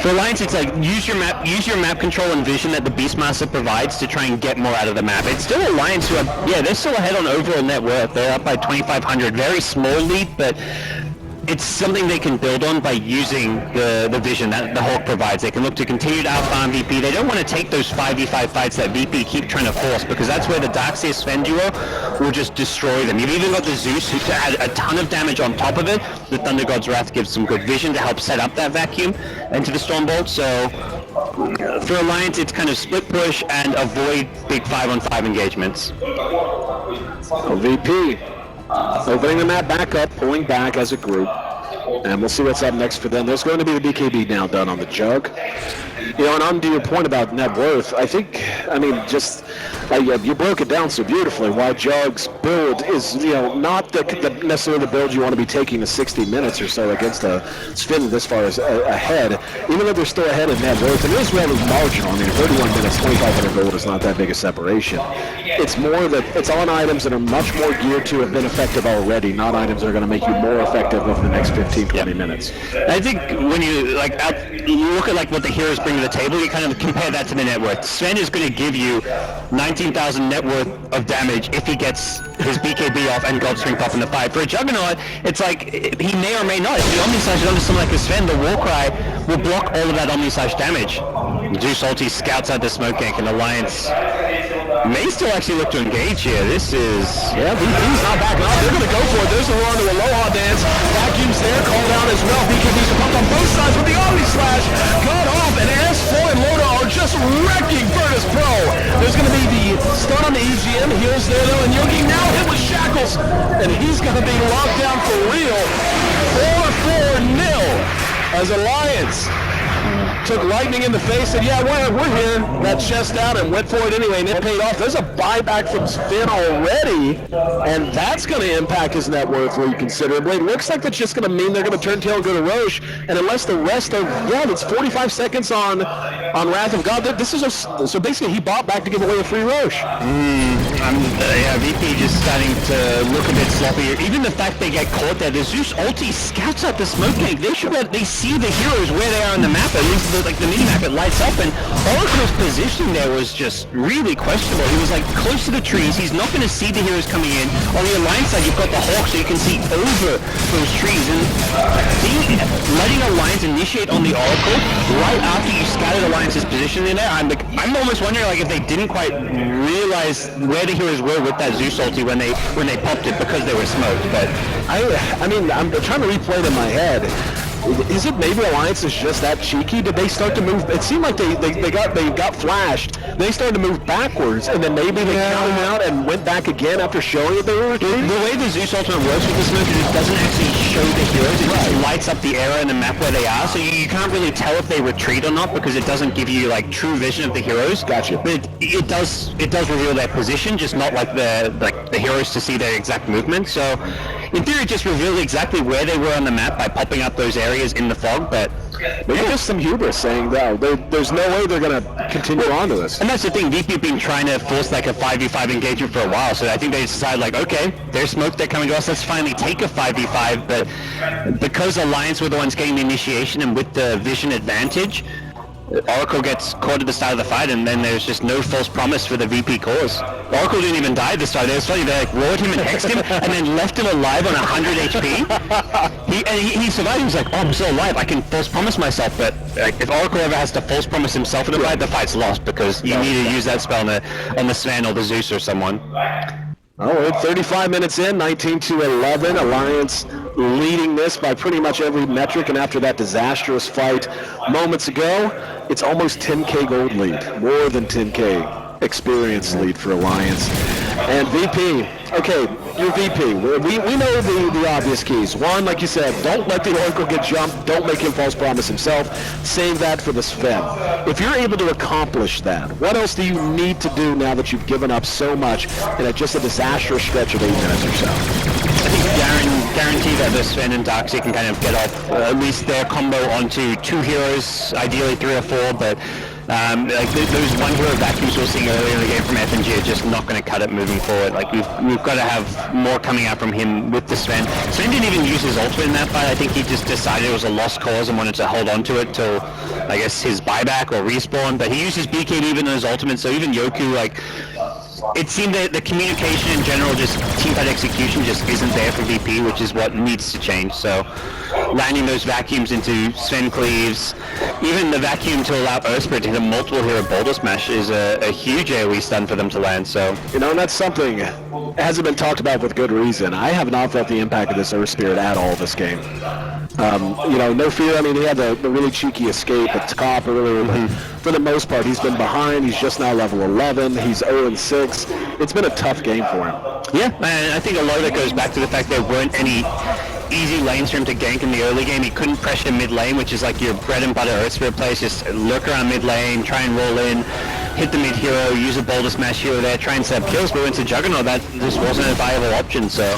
For Alliance, it's like use your map control and vision that the Beastmaster provides to try and get more out of the map. It's still Alliance who are, they're still ahead on overall net worth. They're up by 2,500, very small lead, but it's something they can build on by using the vision that the Hawk provides. They can look to continue to outfarm VP. They don't want to take those 5v5 fights that VP keep trying to force, because that's where the Darkseer Sven duo will just destroy them. You've even got the Zeus who add a ton of damage on top of it. The Thunder God's Wrath gives some good vision to help set up that vacuum into the Stormbolt. So for Alliance, it's kind of split push and avoid big 5-on-5 engagements. VP opening the map back up, pulling back as a group, and we'll see what's up next for them. There's going to be the BKB now done on the Jug. You know, and on to your point about net worth, just you broke it down so beautifully. Why Jug's build is, not necessarily the build you want to be taking the 60 minutes or so against a Sven this far ahead, even though they're still ahead in net worth. And it is rather marginal. 31 minutes, 2,500 gold is not that big a separation. It's more that it's on items that are much more geared to have been effective already, not items that are going to make you more effective over the next 15, 20 minutes. I think when you look at what the heroes bring to the table, you kind of compare that to the net worth. Sven is going to give you 19,000 net worth of damage if he gets his BKB off and God Strength off in the fight. For a Juggernaut, it's like he may or may not. If the Omnislash is onto someone like a Sven, the Warcry will block all of that Omnislash damage. Zeus ulti scouts out the smoke gank, and Alliance may still actually look to engage here. This is... Yeah, VP's not backing off. They're going to go for it. There's a run to Aloha dance. Vacuum's there, called down as well. BKB's pump on both sides with the Omnislash. Got off, and S4 and Loda are just wrecking VIRTUS.PRO. There's going to be the stun on the EGM. Heals there, though, and Yogi now hit with shackles, and he's going to be locked down for real. 4-4-0 as Alliance took lightning in the face and we're here. Got chest out and went for it anyway, and it paid off. There's a buyback from Sven already, and that's going to impact his net worth where you consider it. It looks like that's just going to mean they're going to turn tail and go to Roche, and unless the rest of, it's 45 seconds on Wrath of God. This is so basically he bought back to give away a free Roche. VP just starting to look a bit sloppier. Even the fact they get caught there, the Zeus ulti scouts out the smoke gank. They see the heroes where they are on the map, at least the mini-map, it lights up, and Oracle's position there was just really questionable. He was close to the trees. He's not going to see the heroes coming in. On the Alliance side, you've got the Hawk, so you can see over those trees. And letting Alliance initiate on the Oracle right after you scattered Alliance's position in there, I'm almost wondering if they didn't quite realize where the heroes were with that Zeus ulti when they popped it because they were smoked. But I'm trying to replay it in my head. Is it maybe Alliance is just that cheeky? Did they start to move? It seemed like they got flashed. They started to move backwards, and then maybe they counted out and went back again after showing that they were retreating. The way the Zeus ultimate works with the smoke is it doesn't actually show the heroes. It just lights up the area and the map where they are, so you can't really tell if they retreat or not because it doesn't give you true vision of the heroes. Gotcha. But it does reveal their position, just not the heroes to see their exact movement. So in theory, it just revealed exactly where they were on the map by popping up those areas in the fog, but maybe just some hubris saying that there's no way they're going to continue on to this. And that's the thing, VP have been trying to force a 5v5 engagement for a while, so I think they decided okay, they're smoked, they're coming to us, let's finally take a 5v5, but because Alliance were the ones getting the initiation and with the vision advantage, Oracle gets caught at the start of the fight, and then there's just no false promise for the VP cause. Oracle didn't even die this time. It was funny, they roared him and hexed him, and then left him alive on 100 HP. He survived. He was like, I'm still alive. I can false promise myself. But if Oracle ever has to false promise himself in a fight, the fight's lost because you need to use that spell on the Sven or the Zeus or someone. Oh, we're 35 minutes in, 19-11. Alliance leading this by pretty much every metric, and after that disastrous fight moments ago, it's almost 10k gold lead, more than 10k experience lead for Alliance. And VP, okay, you're VP. We know the obvious keys. One, like you said, don't let the Oracle get jumped. Don't make him false promise himself. Save that for the Sven. If you're able to accomplish that, what else do you need to do now that you've given up so much in just a disastrous stretch of 8 minutes or so? I think guarantee that the Sven and Darkseer can kind of get off at least their combo onto 2 heroes, ideally 3 or 4, but those one hero vacuums we were seeing earlier in the game from FNG are just not going to cut it moving forward. We've got to have more coming out from him with the Sven. Sven didn't even use his ultimate in that fight. I think he just decided it was a lost cause and wanted to hold on to it till, I guess, his buyback or respawn. But he used his BKB even in his ultimate, so even Yoku, it seemed that the communication in general, just teamfight execution, just isn't there for VP, which is what needs to change. So landing those vacuums into Sven Cleaves, even the vacuum to allow Earthspirit to hit a multiple hero boulder smash is a huge AoE stun for them to land. So and that's something that hasn't been talked about with good reason. I have not felt the impact of this Earthspirit at all this game. No fear. I mean, he had the really cheeky escape at top earlier, but for the most part, he's been behind. He's just now level 11. He's 0-6. It's been a tough game for him. Yeah, and I think a lot of it goes back to the fact there weren't any easy lanes for him to gank in the early game. He couldn't pressure mid lane, which is like your bread and butter Earthspirit plays. Just lurk around mid lane, try and roll in, hit the mid hero, use a boulder smash hero there, try and set up kills. But into Juggernaut, that just wasn't a viable option. So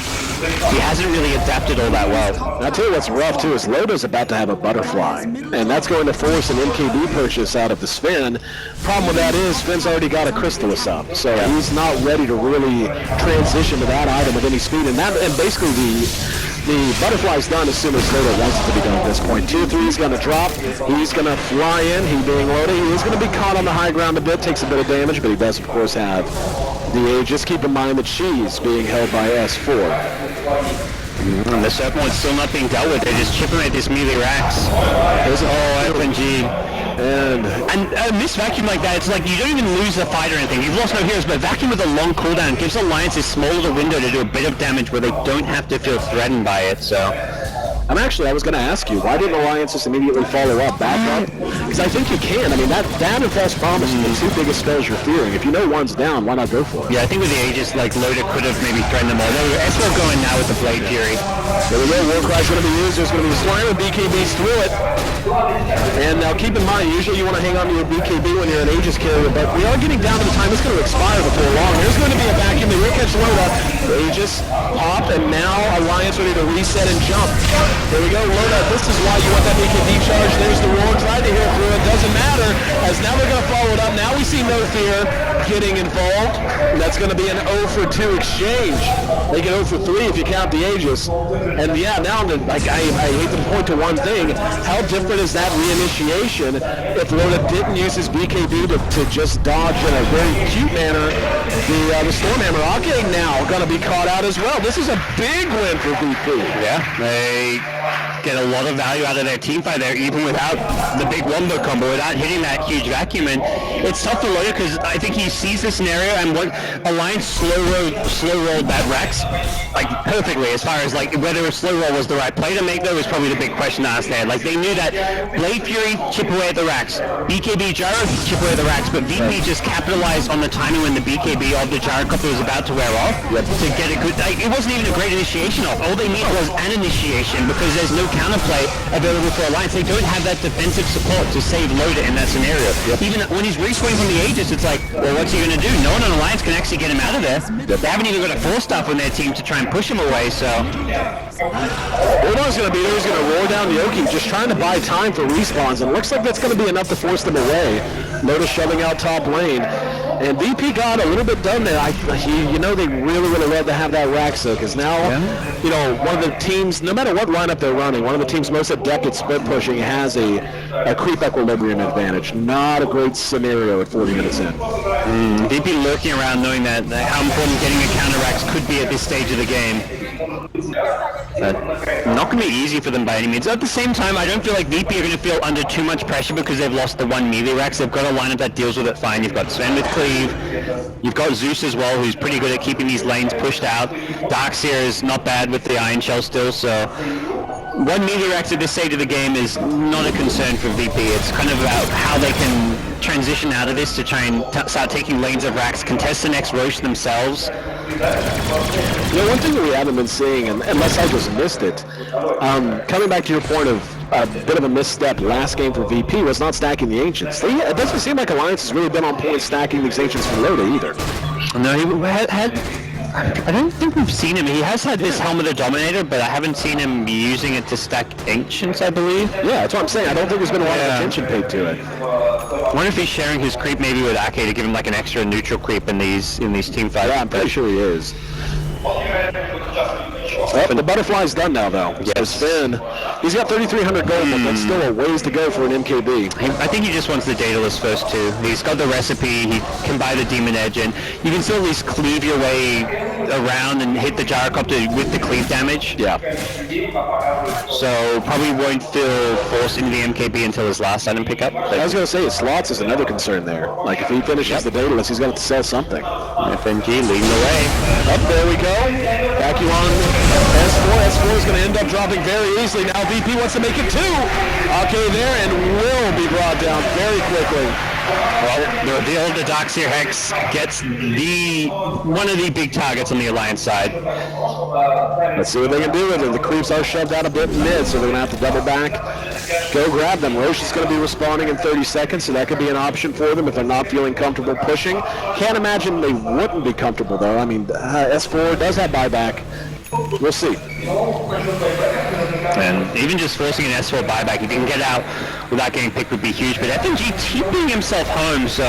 he hasn't really adapted all that well. I'll tell you what's rough too is Loda's about to have a butterfly, and that's going to force an MKB purchase out of the Sven. Problem with that is Sven's already got a Crystallis up, so he's not ready to really transition to that item with any speed. And basically the butterfly's done as soon as Loda wants it to be done at this point. 2-3 is going to drop. He's going to fly in. He being Loda, he is going to be caught on the high ground a bit, takes a bit of damage, but he does, of course, have the Aegis. Keep in mind that she's being held by S4. And the Serpent's still not being dealt with. They're just chipping at this melee racks. FNG. And a missed vacuum like that, it's like you don't even lose the fight or anything. You've lost no heroes, but vacuum with a long cooldown gives Alliance a small little window to do a bit of damage where they don't have to feel threatened by it. So I was going to ask you, why didn't Alliance just immediately follow up, back up? Because I think you can. I mean, that and False Promise are the two biggest spells you're fearing. If you know one's down, why not go for it? Yeah, I think with the Aegis, like, Loda could have maybe threatened them all. S4 going now with the Blade Fury. There we go, Warcry's going to be used. There's going to be a slam of BKBs through it. And now keep in mind, usually you want to hang on to your BKB when you're an Aegis carrier, but we are getting down to the time it's going to expire before long. There's going to be a vacuum. They will catch Loda. Aegis pop, and now Alliance ready to reset and jump. There we go, Loda. This is why you want that BKB charge. There's the roar. Tried to hit through it. Doesn't matter, as now they're going to follow it up. Now we see No Fear getting involved. And that's going to be an 0 for 2 exchange. They get 0 for 3 if you count the Aegis. And yeah, now I hate to point to one thing. How different is that reinitiation if Loda didn't use his BKB to just dodge in a very cute manner the Stormhammer? Ake now going to be caught out as well. This is a big win for VP. Yeah, they get a lot of value out of their team fight there, even without the big wombo combo, without hitting that huge vacuum. And it's tough for Loda because I think he sees the scenario, and what Alliance slow rolled that Rex like perfectly, as far as like whether a slow roll was the right play to make, though, was probably the big question to ask there. Like, they knew that Blade Fury chip away at the racks, BKB Gyro chip away at the racks, but VP just capitalized on the timing when the BKB of the Gyrocopter was about to wear off to get a good. Like, it wasn't even a great initiation off. All they need was an initiation, because there's no counterplay available for Alliance. They don't have that defensive support to save Loda in that scenario. Even when he's reswing from the Aegis, it's like, well, what's he going to do? No one on Alliance can actually get him out of there. They haven't even got a 4-staff on their team to try and push him away, so Loda's going to be there. He's going to roar down the Oki, just trying to buy time for respawns, and it looks like that's going to be enough to force them away. Loda shoving out top lane. And VP got a little bit done there. They really love to have that Raxa, because now, one of the teams, no matter what lineup they're running, one of the teams most adept at split pushing has a creep equilibrium advantage. Not a great scenario at 40 minutes in. VP lurking around, knowing that how important getting a counter Rax could be at this stage of the game. Not going to be easy for them by any means. At the same time, I don't feel like VP are going to feel under too much pressure because they've lost the one melee Rax. They've got a lineup that deals with it fine. You've got Sven with Cleave. You've got Zeus as well, who's pretty good at keeping these lanes pushed out. Darkseer is not bad with the Iron Shell still, so one melee Rax at this stage of the game is not a concern for VP. It's kind of about how they can transition out of this to try and start taking lanes of Rax, contest the next Roche themselves. One thing that we haven't been seeing, unless I just missed it, coming back to your point of a bit of a misstep last game for VP, was not stacking the Ancients. It doesn't seem like Alliance has really been on point stacking these Ancients for Loda either. No, I don't think we've seen him. He has had this Helmet of Dominator, but I haven't seen him using it to stack Ancients, I believe. Yeah, that's what I'm saying. I don't think there's been a lot of attention paid to it. I wonder if he's sharing his creep maybe with Ake to give him like an extra neutral creep in these team fights. Yeah, I'm pretty sure he is. Oh, the butterfly's done now, though. Yes. So Sven, he's got 3,300 gold, but that's still a ways to go for an MKB. I think he just wants the Daedalus first too. He's got the recipe, he can buy the Demon Edge, and you can still at least cleave your way around and hit the Gyrocopter with the cleave damage. Yeah. So probably won't feel forced into the MKB until his last item pickup. I was going to say, his slots is another concern there. Like, if he finishes the Daedalus, he's going to have to sell something. FNG leading the way. Up there we go. Back you on S4. S4 is going to end up dropping very easily. Now VP wants to make it 2. Okay there, and will be brought down very quickly. Well, the older Darkseer Hex gets one of the big targets on the Alliance side. Let's see what they can do with it. The creeps are shoved out a bit mid, so they're going to have to double back. Go grab them. Roche is going to be respawning in 30 seconds, so that could be an option for them if they're not feeling comfortable pushing. Can't imagine they wouldn't be comfortable, though. I mean, S4 does have buyback. We'll see. And even just forcing an S4 buyback, if you can get out without getting picked, would be huge. But FNG keeping himself home, so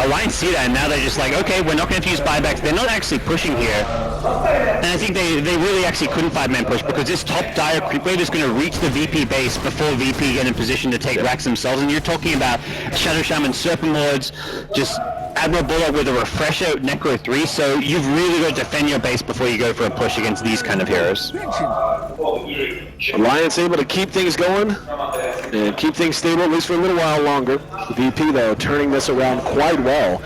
Alliance see that, and now they're just like, okay, we're not going to use buybacks. They're not actually pushing here. And I think they really actually couldn't 5-man push because this top dire creep wave is going to reach the VP base before VP get in position to take racks themselves. And you're talking about Shadow Shaman, Serpent Lords, just Admiral Bullock with a refresher, Necro 3, so you've really got to defend your base before you go for a push against these kind of heroes. Alliance able to keep things going and keep things stable at least for a little while longer. VP, though, turning this around quite well.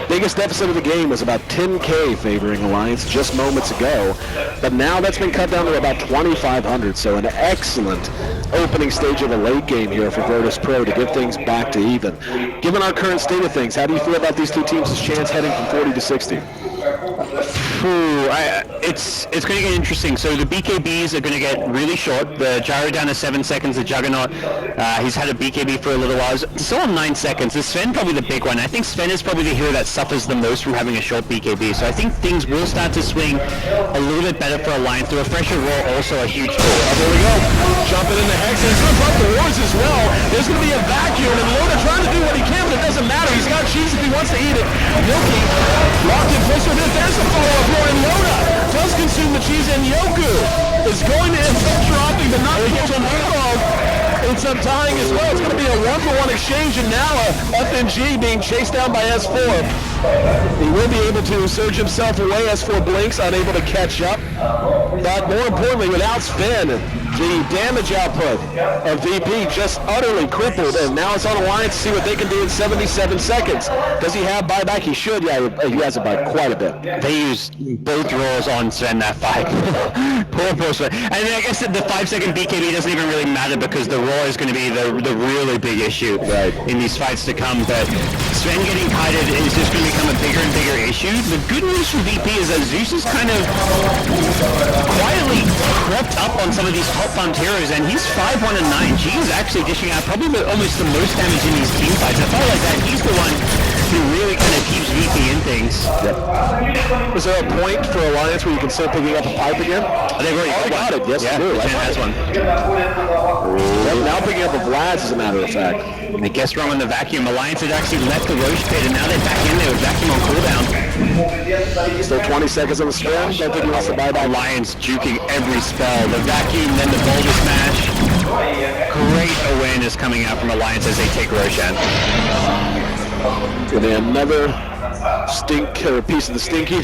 Biggest deficit of the game was about 10K favoring Alliance just moments ago, but now that's been cut down to about 2,500, so an excellent opening stage of a late game here for VIRTUS.PRO to get things back to even. Given our current state of things, how do you feel about these two teams' chance heading from 40 to 60? It's going to get interesting. So the BKBs are going to get really short. The Gyro down to 7 seconds. The Juggernaut, he's had a BKB for a little while. It's still on 9 seconds. The Sven probably the big one. I think Sven is probably the hero that suffers the most from having a short BKB. So I think things will start to swing a little bit better for Alliance. The Refresher Roar also a huge tool. Oh, there we go. Jumping in the Hex. He's going to bump the Wars as well. There's going to be a vacuum, and Loda trying to do what he can, but it doesn't matter. He's got cheese if he wants to eat it. Milky locked in place with it. There's the follow-up roar, and Loda does consume the cheese, and Yoku is going to infiltrate opting, but not kill him off. It's up tying as well. It's going to be a 1-for-1 exchange, and now FNG being chased down by S4. He will be able to surge himself away. S4 blinks, unable to catch up. But more importantly, without Sven, the damage output of VP just utterly crippled, and now it's on Alliance to see what they can do in 77 seconds. Does he have buyback? He should. Yeah, he has it by quite a bit. They used both roars on Sven that fight. poor Sven. And I guess the 5-second BKB doesn't even really matter because the roar is going to be the really big issue in these fights to come. But Sven getting kited is just going to become a bigger and bigger issue. The good news for VP is that Zeus is kind of quietly crept up on some of these top farmed heroes, and he's 5-1 and 9. G is actually dishing out probably almost the most damage in these team fights. I felt like that he's the one who really kind of keeps VP in things. Yep. Is there a point for Alliance where you can start picking up a pipe again? They've already got it. Yes, yeah, they do. Jen has one. Yep, now picking up a Vlad's, as a matter of fact. They guessed wrong on the vacuum. Alliance had actually left the Roche pit, and now they're back in there with vacuum on cooldown. Still 20 seconds on the spin. Don't think he wants to buy back. Alliance juking every spell. The vacuum, then the boulder smash. Great awareness coming out from Alliance as they take Roshan. And then another piece of the stinky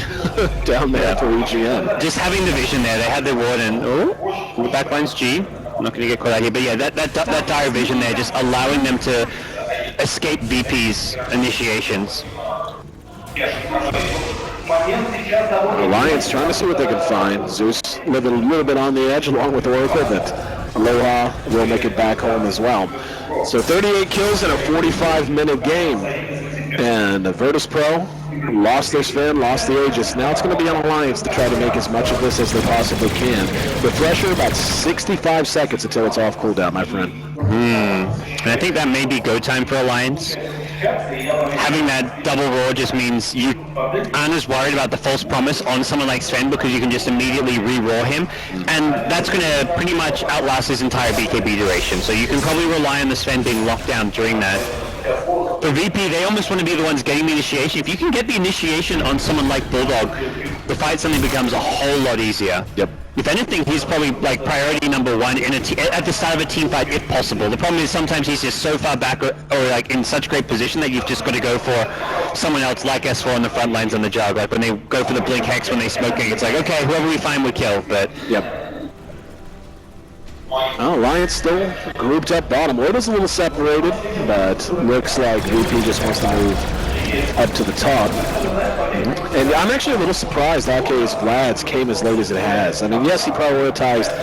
down there for EGM. Just having the vision there. They had their ward, and the backline's G. I'm not going to get caught out here, but yeah, that dire vision there, just allowing them to escape VP's initiations. Alliance trying to see what they can find. Zeus living a little bit on the edge along with Oracle, but Aloha will make it back home as well. So 38 kills in a 45-minute game. And VIRTUS.PRO lost their Sven, lost the Aegis. Now it's going to be on Alliance to try to make as much of this as they possibly can. Refresher, about 65 seconds until it's off cooldown, my friend. And I think that may be go time for Alliance. Having that double roar just means you aren't as worried about the false promise on someone like Sven because you can just immediately re-roar him, and that's going to pretty much outlast his entire BKB duration. So you can probably rely on the Sven being locked down during that. For VP, they almost want to be the ones getting the initiation. If you can get the initiation on someone like Bulldog, the fight suddenly becomes a whole lot easier. Yep. If anything, he's probably like priority number one at the start of a team fight, if possible. The problem is sometimes he's just so far back or like in such great position that you've just got to go for someone else like S4 on the front lines on the jug. Like when they go for the blink hex when they smoking, it's like, okay, whoever we find we kill. But yep. Oh, Alliance still grouped up bottom. Loda's a little separated, but looks like VP just wants to move up to the top. And I'm actually a little surprised AK's Vlad's came as late as it has. I mean, yes, he prioritized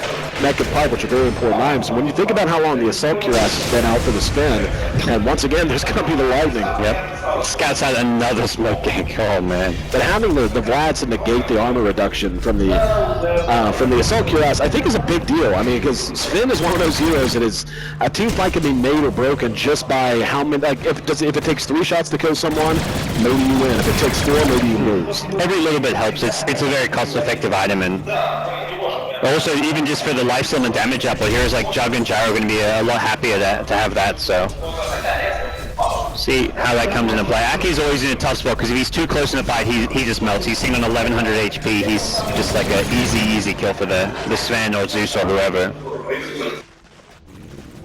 Mech and Pipe, which are very important items. And when you think about how long the Assault Cuirass has been out for the spin, and once again, there's going to be the Lightning. Yep. Scouts out another smoke gank. Oh, man. But having the Vlads to negate the armor reduction from the Assault Cuirass, I think is a big deal. I mean, because Sven is one of those heroes that is, a team fight can be made or broken just by how many, like, if it takes 3 shots to kill someone, maybe you win. If it takes 4, maybe you lose. Every little bit helps. It's a very cost-effective item, and also even just for the lifesteal and damage up, heroes like Jug and Gyro are going to be a lot happier to have that. So see how that comes into play. Aki's always in a tough spot because if he's too close in a fight, he just melts. He's seen on 1100 HP. He's just like an easy kill for the Sven or Zeus or whoever.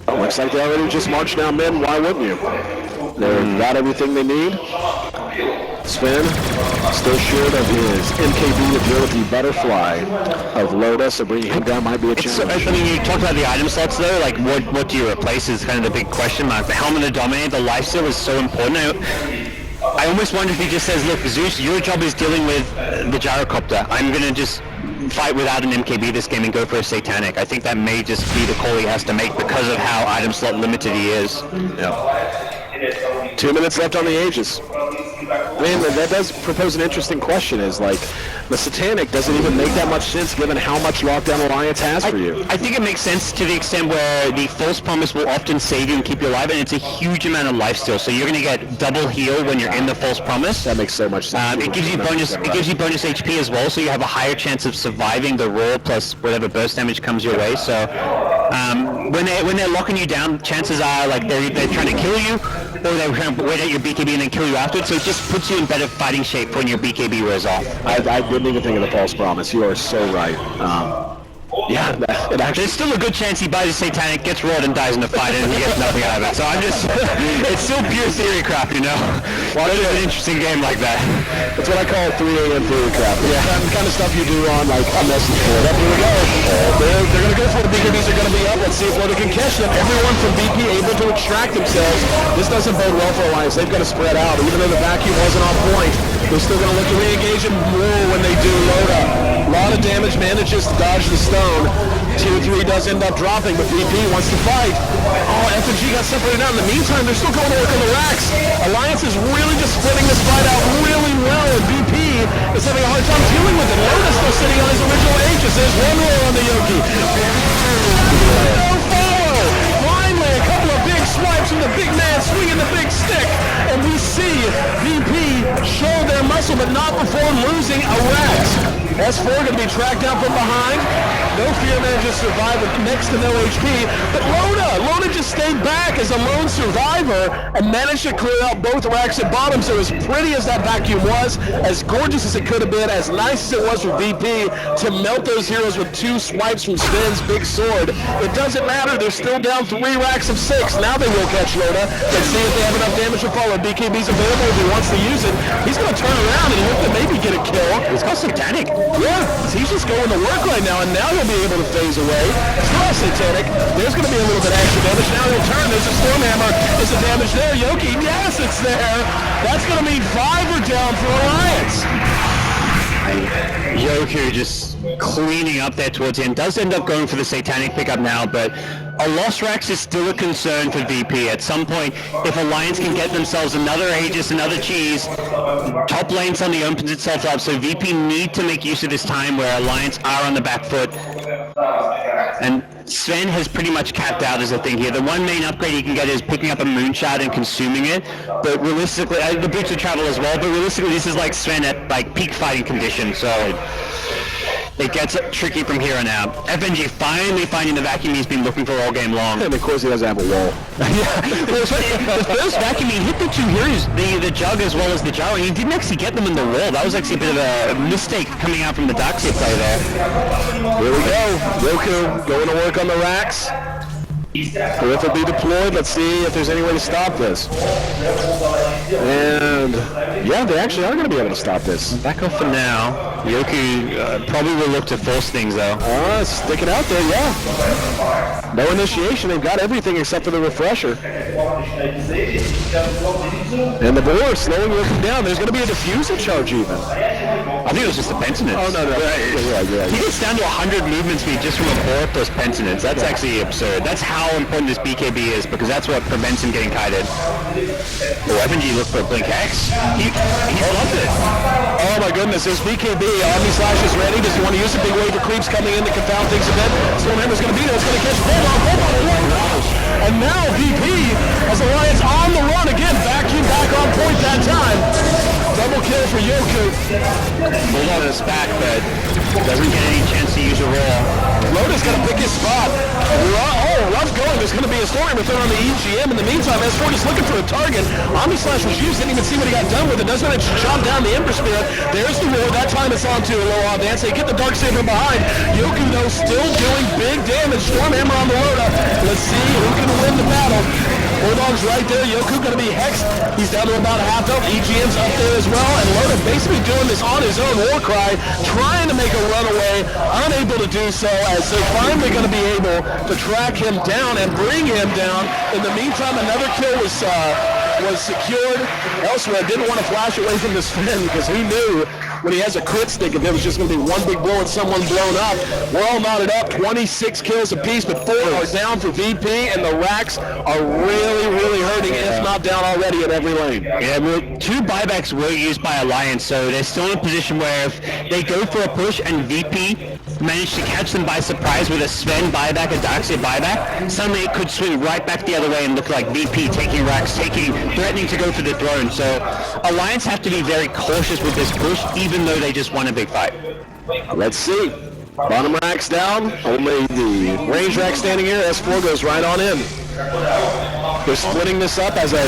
Well, looks like they already just marched down mid. Why wouldn't you? They've got everything they need. Sven still short of his MKB Agility Butterfly of Loda, so bringing him down might be a challenge. I mean, you talked about the item slots though, like what do you replace is kind of the big question mark. The Helmet of Dominate, the lifesteal is so important. I almost wonder if he just says, look, Zeus, your job is dealing with the Gyrocopter. I'm going to just fight without an MKB this game and go for a Satanic. I think that may just be the call he has to make because of how item slot limited he is. Yeah. 2 minutes left on the Aegis. Man, that does propose an interesting question, is like, the Satanic doesn't even make that much sense given how much Lockdown Alliance has for you. I think it makes sense to the extent where the False Promise will often save you and keep you alive, and it's a huge amount of lifesteal, so you're going to get double heal when you're in the False Promise. That makes so much sense. It gives you bonus HP as well, so you have a higher chance of surviving the roar plus whatever burst damage comes your way. So when they're locking you down, chances are like they're trying to kill you, or they're trying to wait out your BKB and then kill you afterwards. So it just puts you in better fighting shape when your BKB wears off. I didn't even think of the False Promise. You are so right. Yeah, there's still a good chance he buys a Satanic, gets rolled, and dies in the fight, and he gets nothing out of it. So I'm just, it's still pure theory crap, you know? Well, it's an interesting game like that. That's what I call 3 a.m. theory crap. Yeah, the kind of stuff you do on, like, a message board. Here we go. They're going to go for it. The BKBs are going to be up. Let's see if Loda can catch them. Everyone from BP able to extract themselves. This doesn't bode well for Alliance. They've got to spread out. Even though the vacuum wasn't on point, they're still going to look to re-engage him more when they do. Loda, a lot of damage, manages to dodge the stone. 2-3 does end up dropping, but VP wants to fight. Oh, F&G got separated out. In the meantime, they're still going to work on the racks. Alliance is really just splitting this fight out really well, and VP is having a hard time dealing with it. Loda's still sitting on his original Aegis. There's one roll on the Yoki. No follow! Finally, a couple of big swipes from the big man swinging the big stick, and we see VP show their muscle, but not before losing a rack. S4 going to be tracked down from behind. No fear manages to survive with next to no HP. But Loda just stayed back as a lone survivor and managed to clear out both racks at bottom. So as pretty as that vacuum was, as gorgeous as it could have been, as nice as it was for VP to melt those heroes with 2 swipes from Sven's big sword, it doesn't matter. They're still down 3 racks of 6. Now they will catch Loda. Let's see if they have enough damage to follow. BKB's available if he wants to use it. He's going to turn around and look to maybe get a kill. He's got Satanic. Yeah, he's just going to work right now, and now he'll be able to phase away. Still Satanic. There's going to be a little bit of extra damage. Now he'll turn. There's a Stormhammer. Is the damage there? Yoki, yes, it's there. That's going to mean 5 are down for Alliance. Yoku just cleaning up there towards the end. Does end up going for the Satanic pickup now, but a lost Rax is still a concern for VP. At some point, if Alliance can get themselves another Aegis, another cheese, top lane suddenly opens itself up, so VP need to make use of this time where Alliance are on the back foot. And Sven has pretty much capped out as a thing here. The one main upgrade he can get is picking up a Moonshot and consuming it, but realistically, the Boots of Travel as well, but realistically this is like Sven at like peak fighting conditions, so it gets tricky from here on out. FNG finally finding the vacuum he's been looking for all game long. And of course he doesn't have a wall. Yeah, well, the first vacuum he hit the two heroes, the jug as well as the gyro, and he didn't actually get them in the wall. That was actually a bit of a mistake coming out from the Darkseid play there. Here we go. Yoku going to work on the racks. If it be deployed, let's see if there's any way to stop this. And yeah, they actually are going to be able to stop this. Back off for now. Yoku probably will look to force things though. Sticking out there, yeah. No initiation, they've got everything except for the refresher. And the boar slowing Yoku down. There's going to be a diffuser charge even. I think it was just the pentinence. Oh, no. Yeah. He gets down to 100 movement speed just from a boar plus pentinence. That's actually absurd. That's how important this BKB is, because that's what prevents him getting kited. Oh, FNG looked for a Blink X. He loves it. Oh my goodness, there's BKB. Omni Slash is ready. Does he want to use a big wave of creeps coming in to confound things a bit? Stormhammer's going to be there. It's going to catch hold on. And now VP has Alliance on the run again. Vacuum back on point that time. Double kill for Yoku. Bulldog is back, but doesn't get any chance to use a roll. Loda's going to pick his spot. Love's going. There's going to be a Stormhammer thrown on the EGM. In the meantime, S4 is looking for a target. Omni Slash was used. Didn't even see what he got done with it. Does manage to chop down the Ember Spirit. There's the roll. That time it's on to Aloha Dance. They get the Darkseid from behind. Yoku, though, still doing big damage. Stormhammer on the Loda. Let's see who can win the battle. Bulldog's right there. Yoku going to be hexed. He's down to about a half health. EGM's up there as well. And Loda basically doing this on his own. Warcry trying to make a runaway. Unable to do so, as they're finally going to be able to track him down and bring him down. In the meantime, another kill was secured elsewhere. Didn't want to flash away from this Sven because he knew when he has a crit stick, if there was just going to be one big blow and someone blown up. We're all knotted up, 26 kills apiece, but 4 are down for VP, and the racks are really hurting, if not down already in every lane. Yeah, well, 2 buybacks were used by Alliance, so they're still in a position where if they go for a push and VP manage to catch them by surprise with a Sven buyback, a Darkseid buyback, suddenly it could swing right back the other way and look like VP taking racks, threatening to go for the throne. So Alliance have to be very cautious with this push, even though they just won a big fight. Let's see. Bottom racks down. Only the range rack standing here. S4 goes right on in. They're splitting this up as they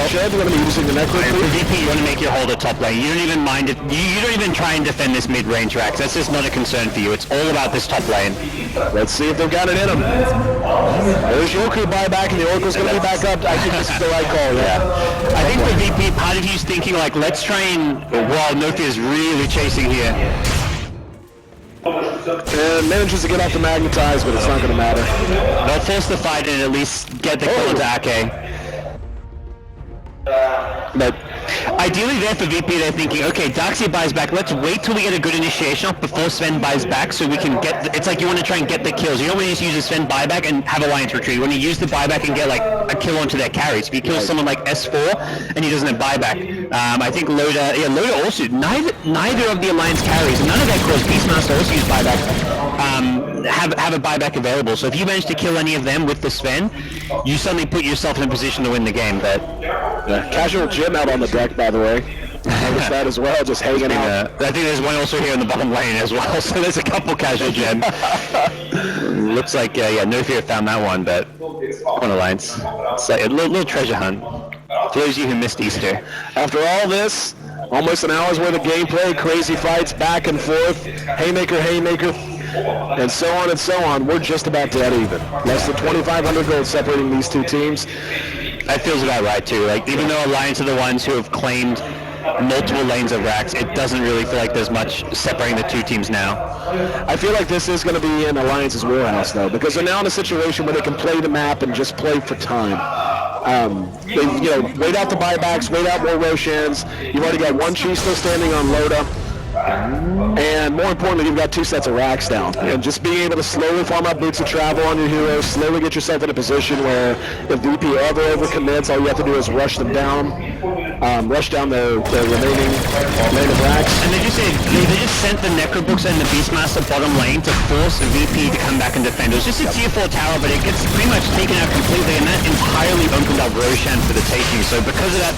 should. They're going to be using the necro. For VP, you want to make your hold a top lane. You don't even mind it. You don't even try and defend this mid-range racks. That's just not a concern for you. It's all about this top lane. Let's see if they've got it in them. There's Yoku buyback, and the Oracle's going to be back up. I think this is the right call. Yeah. I think for VP, part of you's thinking like, let's try and. Wow, Nokia is really chasing here. And manages to get off the magnetize, but it's not going to matter. They'll force the fight and at least get the kill into Ake. But ideally there for VP, they're thinking, okay, Darkseid buys back, let's wait till we get a good initiation off before Sven buys back so we can get, it's like you want to try and get the kills. You don't want to just use a Sven buyback and have Alliance retreat. You want to use the buyback and get like a kill onto their carries. If you kill someone like S4 and he doesn't have buyback, I think Loda also, neither of the Alliance carries, and none of their cores, Beastmaster also use buyback, have a buyback available. So if you manage to kill any of them with the Sven, you suddenly put yourself in a position to win the game. But Casual Jim out on the deck, by the way. Noticed that as well, just hanging out. I think there's one also here in the bottom lane as well, so there's a couple Casual Jim. Looks like, No Fear found that one, but on Alliance. It's like a little treasure hunt. For those of you who missed Easter. After all this, almost an hour's worth of gameplay, crazy fights, back and forth, haymaker, and so on and so on, we're just about dead even. Less than 2,500 gold separating these two teams. That feels about right too. Like, even though Alliance are the ones who have claimed multiple lanes of racks, it doesn't really feel like there's much separating the two teams now. I feel like this is going to be in Alliance's wheelhouse though, because they're now in a situation where they can play the map and just play for time. They, wait out the buybacks, wait out more Roshans. You've already got one Chief still standing on Loda. And more importantly, you've got 2 sets of racks down. And just being able to slowly farm up boots of travel on your heroes, slowly get yourself in a position where if VP ever overcommits, all you have to do is rush them down, rush down their remaining lane of racks. And they just sent the Necrobooks and the Beastmaster bottom lane to force VP to come back and defend. It was just a tier 4 tower, but it gets pretty much taken out completely, and that entirely opened up Roshan for the taking. So because of that,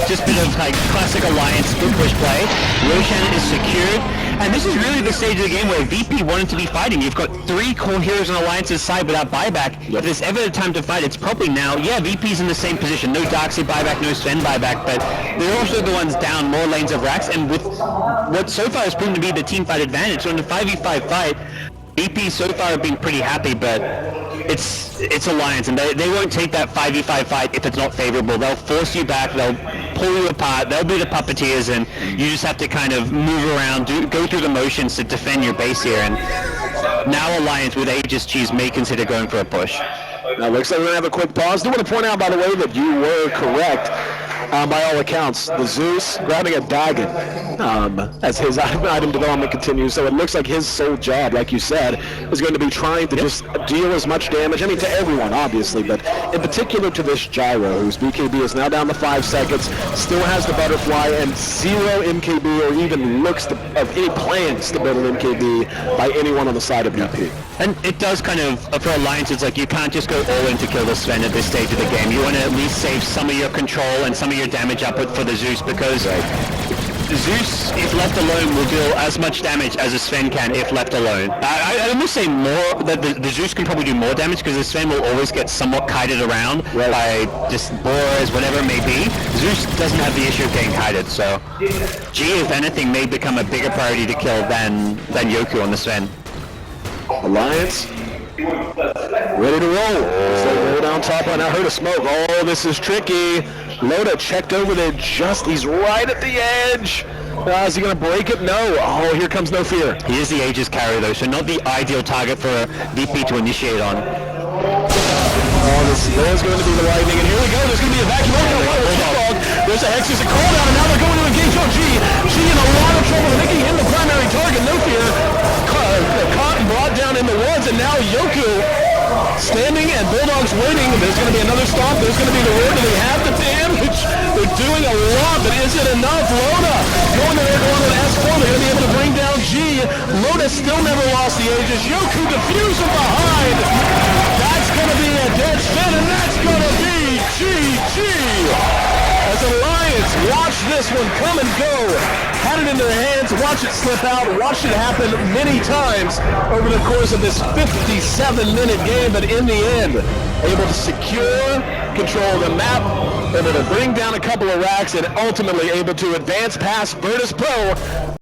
just bit of like classic Alliance good push play, Roshan is secured, And this is really the stage of the game where VP wanted to be fighting. You've got 3 core heroes on Alliance's side without buyback. If there's ever a time to fight, it's probably now. Yeah, VP's in the same position. No Darkseid buyback, no Sven buyback, but they're also the ones down more lanes of racks, and with what so far has proven to be the team fight advantage. So in the 5v5 fight, VP so far have been pretty happy, but it's Alliance, and they won't take that 5v5 fight if it's not favorable. They'll force you back, they'll pull you apart, they'll be the puppeteers, and you just have to kind of move around, go through the motions to defend your base here. And now Alliance with Aegis Cheese may consider going for a push. Now looks like we're going to have a quick pause. I do want to point out, by the way, that you were correct. By all accounts, the Zeus grabbing a Dagon as his item development continues. So it looks like his sole job, like you said, is going to be trying to just deal as much damage. I mean, to everyone, obviously, but in particular to this Gyro, whose BKB is now down to 5 seconds, still has the butterfly, and 0 MKB or even looks of any plans to build an MKB by anyone on the side of VP. And it does kind of, for Alliance, it's like you can't just go all in to kill the Sven at this stage of the game. You want to at least save some of your control and some of your damage output for the Zeus, because Zeus, if left alone, will deal as much damage as a Sven can if left alone. I must say more that the Zeus can probably do more damage, because the Sven will always get somewhat kited around by just boars, whatever it may be. Zeus doesn't have the issue of getting kited, so G, if anything, may become a bigger priority to kill than Yoku on the Sven. Alliance ready to roll. Loda down top line. I heard a smoke. Oh, this is tricky. Loda checked over there he's right at the edge. Is he going to break it? No. Oh, here comes No Fear. He is the Aegis carrier though, so not the ideal target for VP to initiate on. Oh, there's going to be the lightning, and here we go. There's going to be a vacuum. There's a Hex, there's a call down, and now they're going to engage on G. G in a lot of trouble, making him the primary target. No Fear caught and brought down in the woods, and now Yoku standing and Bulldog's waiting. There's going to be another stomp. There's going to be the word. Do they have the damage? They're doing a lot, but is it enough? Loda going to their going with S4. They're going to be able to bring down G. Loda still never lost the Aegis. Yoku defused from behind. That's going to be a dead spin, and that's going to be GG. As Alliance watch this one come and go, had it in their hands, watch it slip out, watch it happen many times over the course of this 57-minute game, but in the end, able to secure control of the map, able to bring down a couple of racks, and ultimately able to advance past VIRTUS.PRO